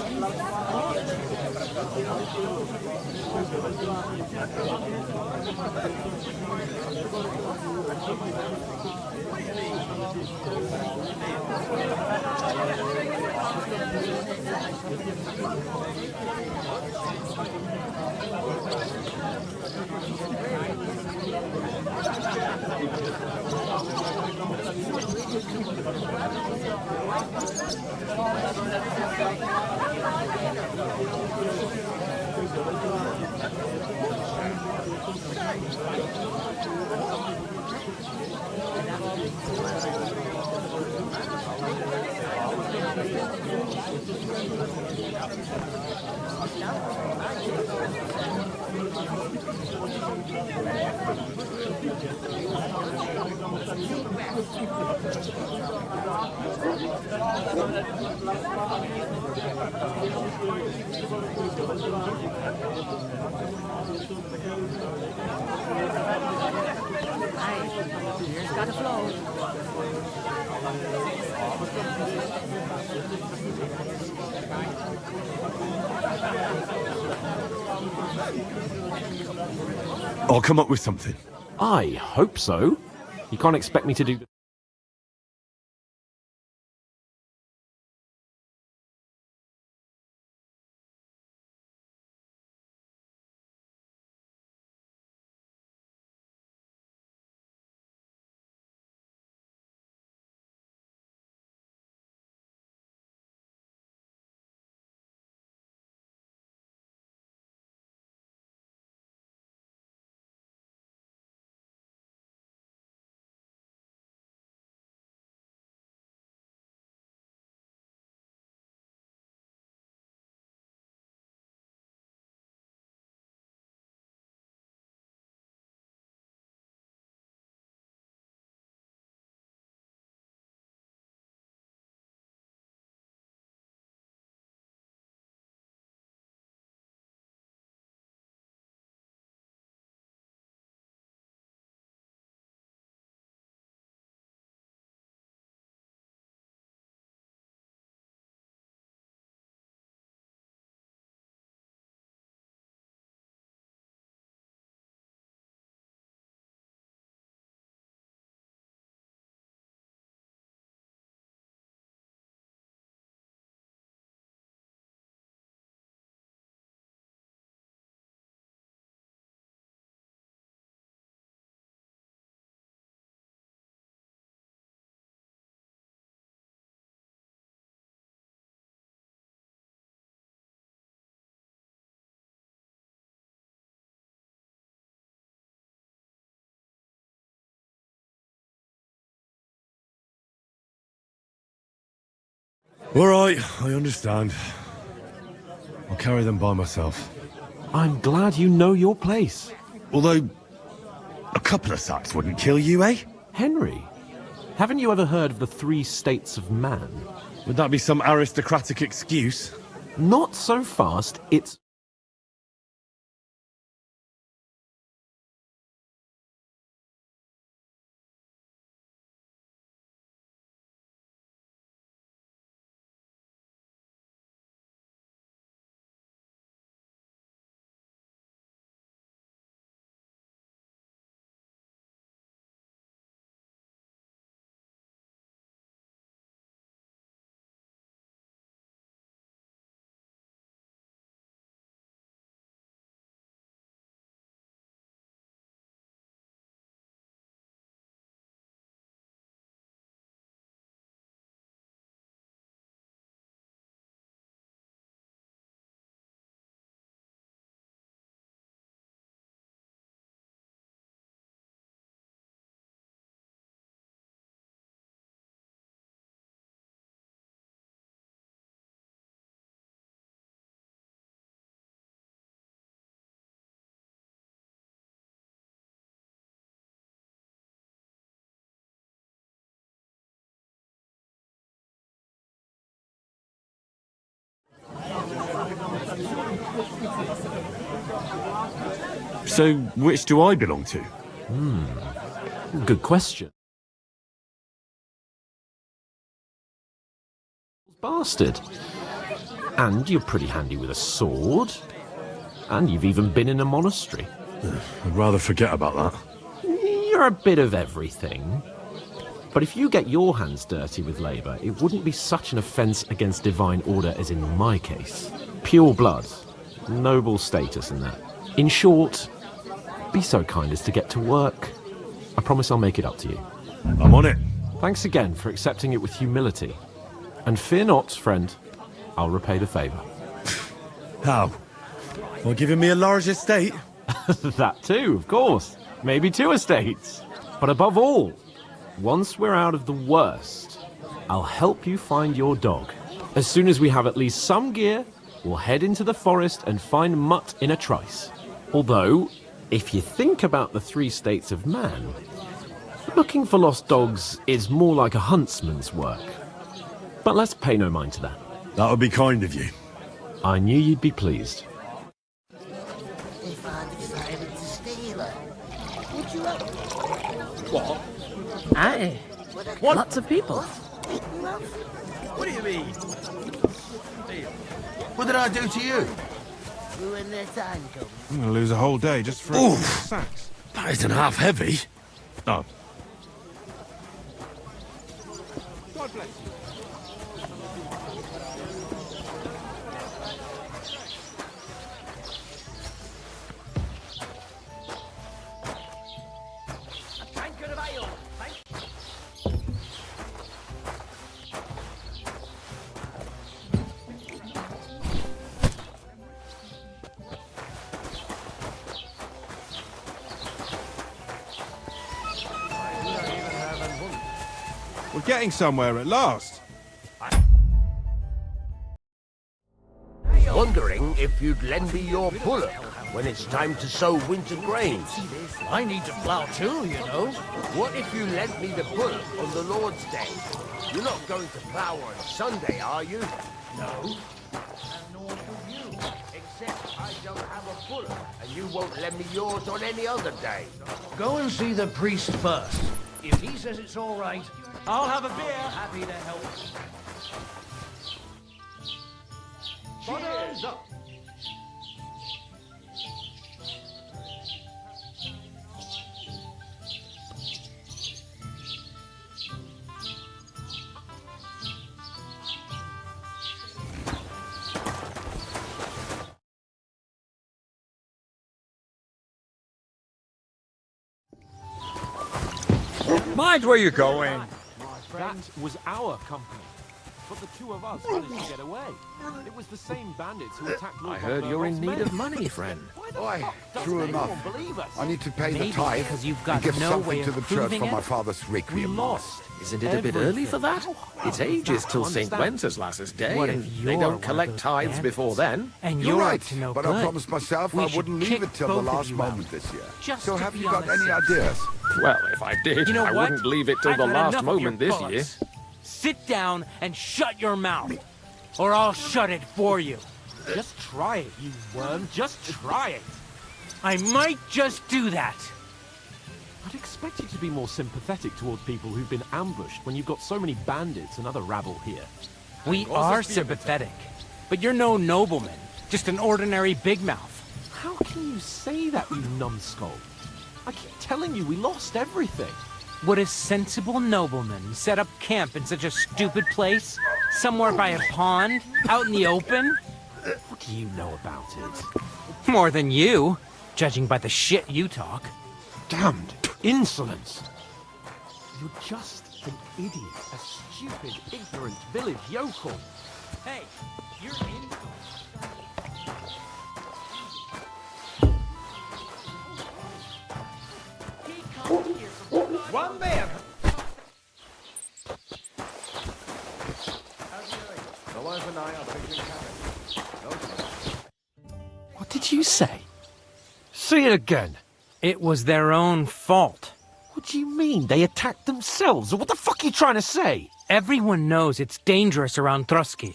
Beer's gotta flow. I'll come up with something. I hope so. You can't expect me to do... All right, I understand. I'll carry them by myself. I'm glad you know your place. Although, a couple of sacks wouldn't kill you, eh? Henry, haven't you ever heard of the 3 states of man? Would that be some aristocratic excuse? Not so fast, it's... So, which do I belong to? Good question. Bastard. And you're pretty handy with a sword. And you've even been in a monastery. I'd rather forget about that. You're a bit of everything. But if you get your hands dirty with labour, it wouldn't be such an offence against divine order as in my case. Pure blood. Noble status and that. In short, be so kind as to get to work. I promise I'll make it up to you. I'm on it. Thanks again for accepting it with humility. And fear not, friend, I'll repay the favour. How? Well, giving me a large estate? That too, of course. Maybe 2 estates. But above all, once we're out of the worst, I'll help you find your dog. As soon as we have at least some gear, we'll head into the forest and find Mutt in a trice. Although, if you think about the 3 states of man, looking for lost dogs is more like a huntsman's work. But let's pay no mind to that. That would be kind of you. I knew you'd be pleased. If I decided to steal her, would you have... What? Aye. What? Lots of people. What do you mean? What did I do to you? Ruin their time, Toby. I'm gonna lose a whole day just for Oof. sacks. That isn't half heavy. Oh. God bless you. We're getting somewhere at last. Wondering if you'd lend me your bullock when it's time to sow winter grains. I need to plough too, you know. What if you lent me the bullock on the Lord's Day? You're not going to plough on Sunday, are you? No. And nor should you. Except I don't have a bullock, and you won't lend me yours on any other day. Go and see the priest first. If he says it's all right, I'll have a beer. Happy to help. Cheers up. Mind where you're going. That was our company. but the two of us managed to get away. It was the same bandits who attacked Lord I heard you're in need of money, friend. Why, true enough. I need to pay the Maybe tithe because you've and got give no way something to of the church proving for my it? father's requiem mass. Isn't it a bit early for that? It's ages till St. Wenceslas's Day, What and if they you're don't one of collect those tithes bandits? before then. And You're you're right, up to no but good. I promised myself We I should wouldn't leave kick it till the both of last you moment out. this year. Just So to have be you got on the any safe ideas? Well, if I did, You know I what? wouldn't leave it till I've the had last enough of your moment this year. bullets. Sit down and shut your mouth, or I'll shut it for you. Just try it, you worm. Just try it. I might just do that. I'd expect you to be more sympathetic towards people who've been ambushed when you've got so many bandits and other rabble here. We are sympathetic, but you're no nobleman, just an ordinary big mouth. How can you say that, you numbskull? I keep telling you, we lost everything. Would a sensible nobleman set up camp in such a stupid place? Somewhere by a pond? Out in the open? What do you know about it? More than you, judging by the shit you talk. Damned insolence! You're just an idiot, a stupid, ignorant village yokel. Hey, you're in. One man. The wife and I are picking carrots. What did you say? Say it again. It was their own fault. What do you mean? They attacked themselves? What the fuck are you trying to say? Everyone knows it's dangerous around Trotsky.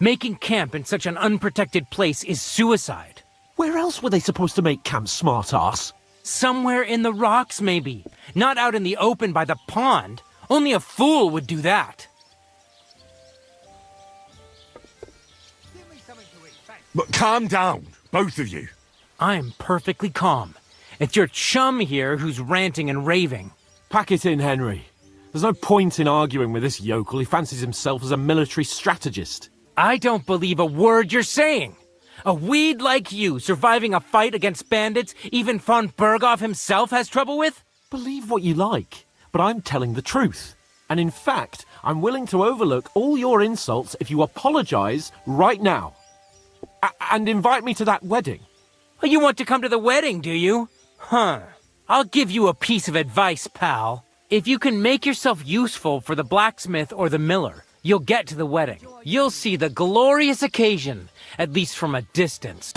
Making camp in such an unprotected place is suicide. Where else were they supposed to make camp, smart-ass? Somewhere in the rocks, maybe. Not out in the open by the pond. Only a fool would do that. But calm down, both of you. I'm perfectly calm. It's your chum here who's ranting and raving. Pack it in, Henry. There's no point in arguing with this yokel. He fancies himself as a military strategist. I don't believe a word you're saying. A weed like you surviving a fight against bandits even von Berghoff himself has trouble with? Believe what you like, but I'm telling the truth. And in fact, I'm willing to overlook all your insults if you apologize right now. And invite me to that wedding. Oh, you want to come to the wedding, do you? Huh. I'll give you a piece of advice, pal. If you can make yourself useful for the blacksmith or the miller, you'll get to the wedding. You'll see the glorious occasion, at least from a distance.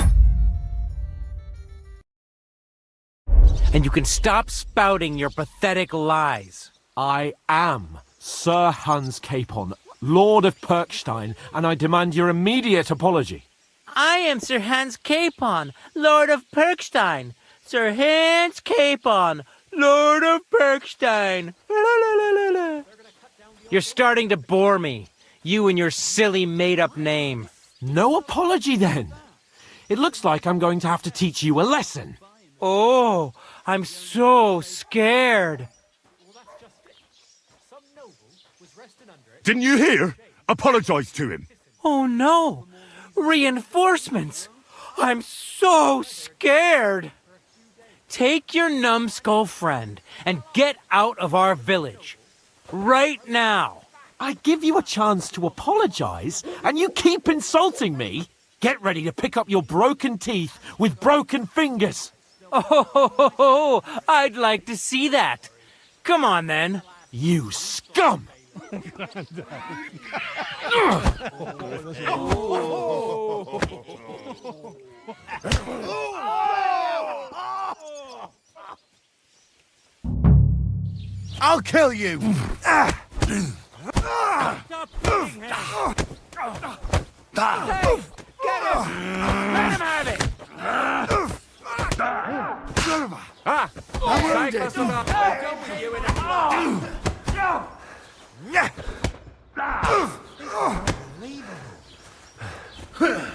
And you can stop spouting your pathetic lies. I am Sir Hans Capon, Lord of Perkstein, and I demand your immediate apology. I am Sir Hans Capon, Lord of Perkstein. Sir Hans Capon, Lord of Perkstein. You're starting to bore me. You and your silly made-up name. No apology, then. It looks like I'm going to have to teach you a lesson. Oh, I'm so scared. Didn't you hear? Apologize to him. Oh no! Reinforcements! I'm so scared! Take your numbskull friend and get out of our village. Right now! I give you a chance to apologize, and you keep insulting me? Get ready to pick up your broken teeth with broken fingers. Oh, I'd like to see that. Come on, then. You scum! I'll kill you! Stop hitting him. Hey, get him! Let him have it! I'm wounded! Good!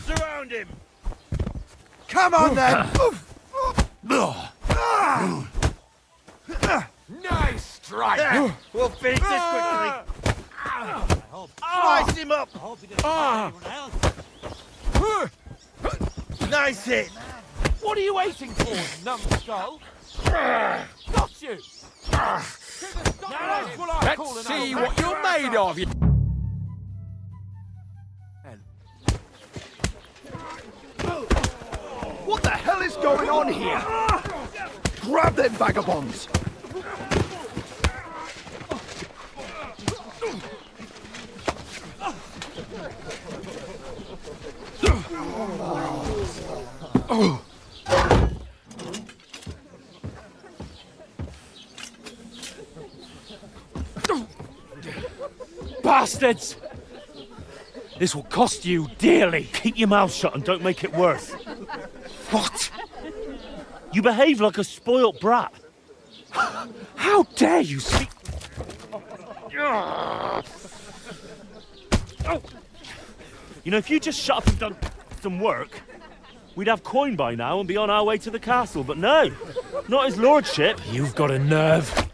Surround him! Come on then! Nice strike! We'll finish this quickly. Slice him up! Nice hit! What are you waiting for, numbskull? Got you! Let's see what you're made of, you... What the hell is going on here? Grab them vagabonds! Bastards! This will cost you dearly. Keep your mouth shut and don't make it worse. What? You behave like a spoilt brat. How dare you speak... You know, if you just shut up and done some work, we'd have coin by now and be on our way to the castle. But no, not his lordship. You've got a nerve.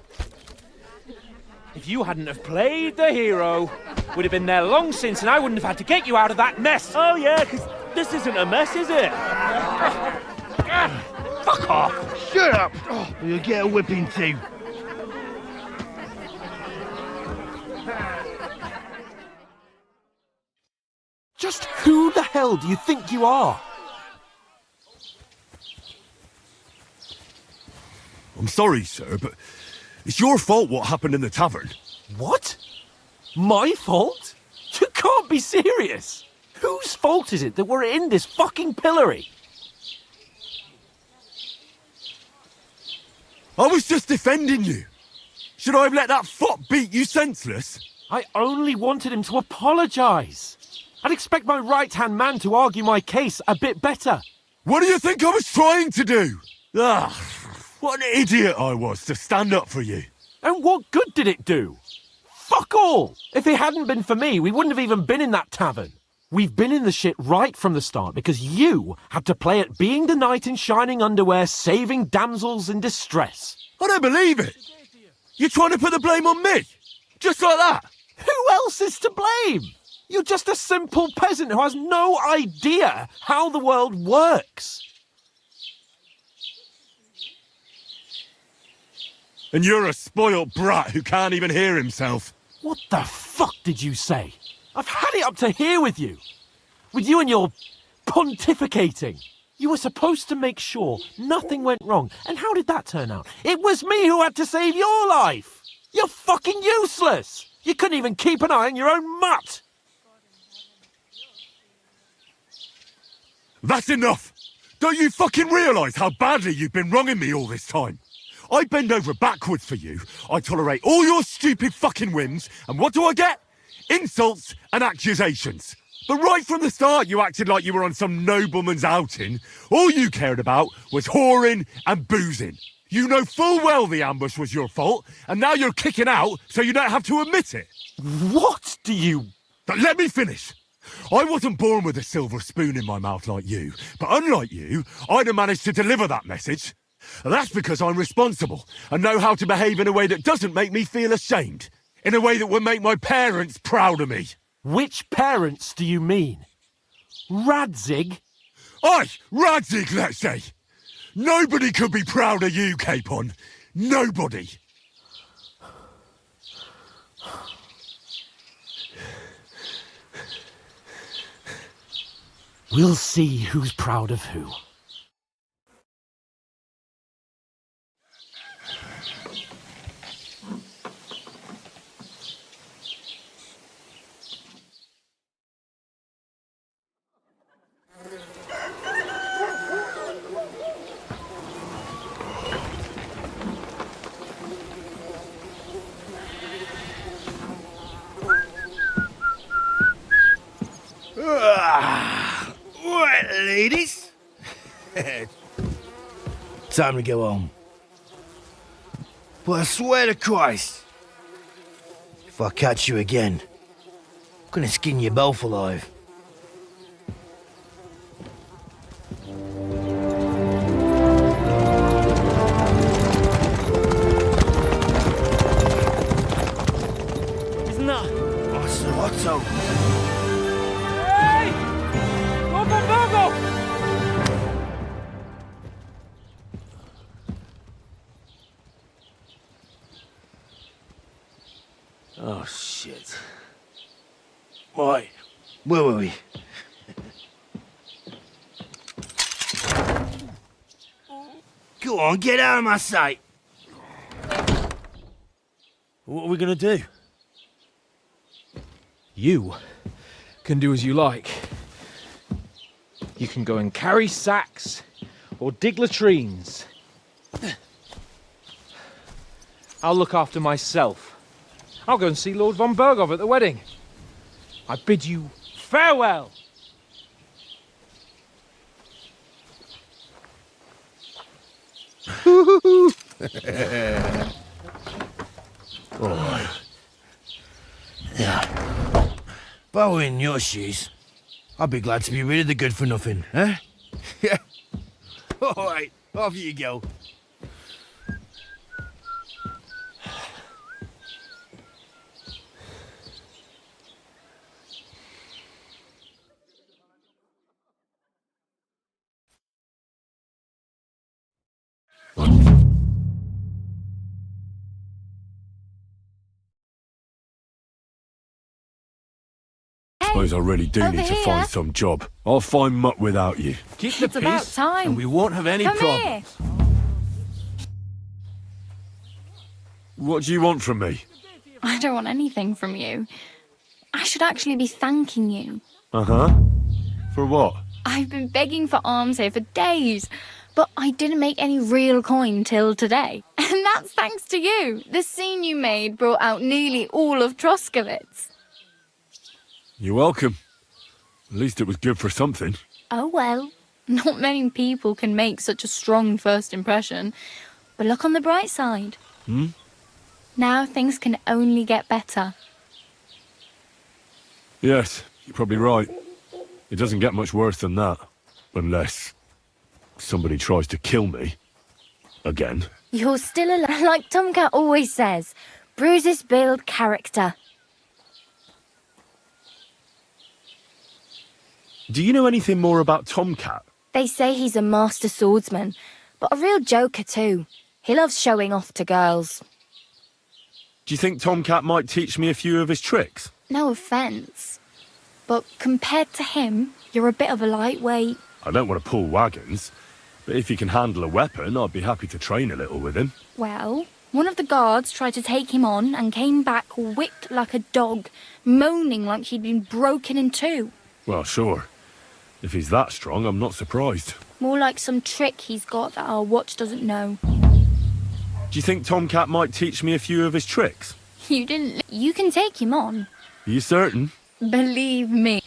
If you hadn't have played the hero, we'd have been there long since and I wouldn't have had to get you out of that mess. Oh yeah, because this isn't a mess, is it? Fuck off! Shut up! Or you'll get a whipping too. Just who the hell do you think you are? I'm sorry, sir, but it's your fault what happened in the tavern. What? My fault? You can't be serious. Whose fault is it that we're in this fucking pillory? I was just defending you. Should I have let that fop beat you senseless? I only wanted him to apologise. I'd expect my right-hand man to argue my case a bit better. What do you think I was trying to do? Ah, what an idiot I was to stand up for you. And what good did it do? Fuck all! If it hadn't been for me, we wouldn't have even been in that tavern. We've been in the shit right from the start because you had to play at being the knight in shining underwear, saving damsels in distress. I don't believe it. You're trying to put the blame on me? Just like that? Who else is to blame? You're just a simple peasant who has no idea how the world works. And you're a spoilt brat who can't even hear himself. What the fuck did you say? I've had it up to here with you. With you and your pontificating. You were supposed to make sure nothing went wrong. And how did that turn out? It was me who had to save your life. You're fucking useless. You couldn't even keep an eye on your own mutt. That's enough! Don't you fucking realise how badly you've been wronging me all this time? I bend over backwards for you, I tolerate all your stupid fucking whims, and what do I get? Insults and accusations. But right from the start you acted like you were on some nobleman's outing. All you cared about was whoring and boozing. You know full well the ambush was your fault, and now you're kicking out so you don't have to admit it. What do you... But let me finish. I wasn't born with a silver spoon in my mouth like you, but unlike you, I'd have managed to deliver that message. That's because I'm responsible and know how to behave in a way that doesn't make me feel ashamed. In a way that would make my parents proud of me. Which parents do you mean? Radzig? Aye, Radzig, let's say. Nobody could be proud of you, Capon. Nobody. We'll see who's proud of who. Right, ladies. Time to go home. But I swear to Christ, if I catch you again, I'm gonna skin you both alive. Where were we? Go on, get out of my sight. What are we gonna do? You can do as you like. You can go and carry sacks or dig latrines. I'll look after myself. I'll go and see Lord von Berghoff at the wedding. I bid you farewell. Oh. Yeah. If I were in your shoes, I'd be glad to be rid of the good for nothing, eh? Yeah. All right, off you go. Suppose I really do over need to here. find some job. I'll find mutt without you. Keep the It's about peace, time. and we won't have any Come problems. here. What do you want from me? I don't want anything from you. I should actually be thanking you. Uh-huh. For what? I've been begging for alms here for days, but I didn't make any real coin till today. And that's thanks to you. The scene you made brought out nearly all of Troskowitz. You're welcome. At least it was good for something. Oh well, not many people can make such a strong first impression. But look on the bright side. Hmm? Now things can only get better. Yes, you're probably right. It doesn't get much worse than that. Unless somebody tries to kill me. Again. You're still alive, like Tomcat always says. Bruises build character. Do you know anything more about Tomcat? They say he's a master swordsman, but a real joker too. He loves showing off to girls. Do you think Tomcat might teach me a few of his tricks? No offence. But compared to him, you're a bit of a lightweight. I don't want to pull wagons, but if he can handle a weapon, I'd be happy to train a little with him. Well, one of the guards tried to take him on and came back whipped like a dog, moaning like he'd been broken in two. Well, sure. If he's that strong, I'm not surprised. More like some trick he's got that our watch doesn't know. Do you think Tomcat might teach me a few of his tricks? You didn't... You can take him on. Are you certain? Believe me.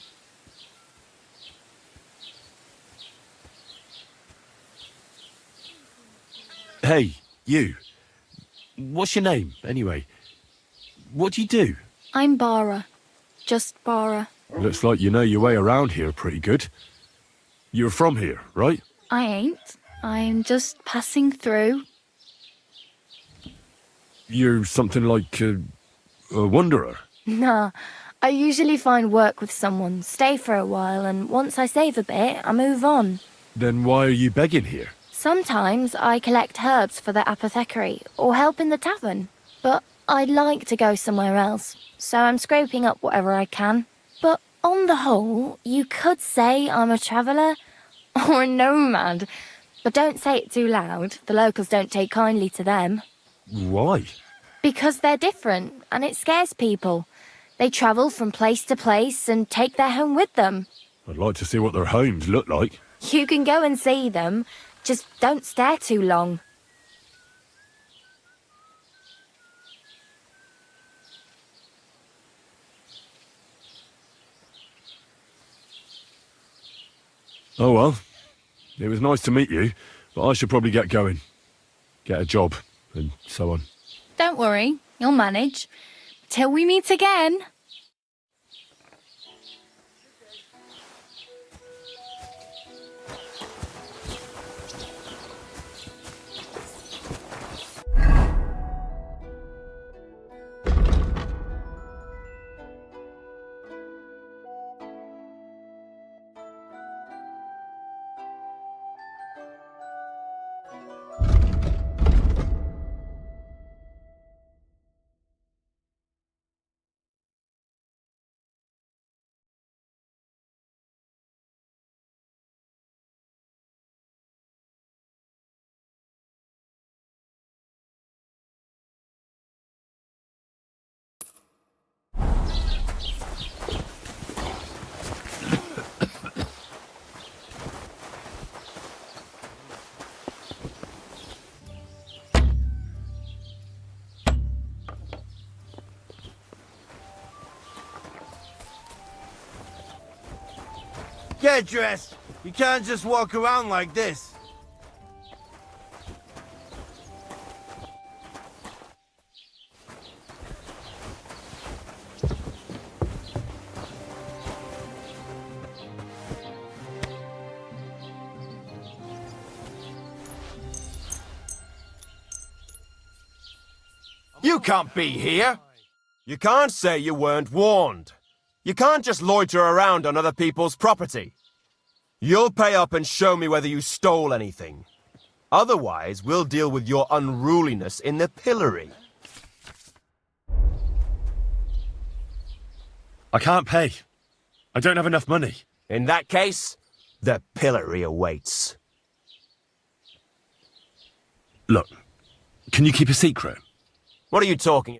Hey, you. What's your name, anyway? What do you do? I'm Bara. Just Bara. Looks like you know your way around here pretty good. You're from here, right? I ain't. I'm just passing through. You're something like a wanderer. Nah, I usually find work with someone, stay for a while, and once I save a bit, I move on. Then why are you begging here? Sometimes I collect herbs for the apothecary, or help in the tavern. But I'd like to go somewhere else, so I'm scraping up whatever I can. But on the whole, you could say I'm a traveller, or a nomad. But don't say it too loud, the locals don't take kindly to them. Why? Because they're different, and it scares people. They travel from place to place and take their home with them. I'd like to see what their homes look like. You can go and see them, just don't stare too long. Oh well. It was nice to meet you, but I should probably get going. Get a job, and so on. Don't worry, you'll manage. Till we meet again. Get dressed. You can't just walk around like this. You can't be here. You can't say you weren't warned. You can't just loiter around on other people's property. You'll pay up and show me whether you stole anything. Otherwise, we'll deal with your unruliness in the pillory. I can't pay. I don't have enough money. In that case, the pillory awaits. Look, can you keep a secret? What are you talking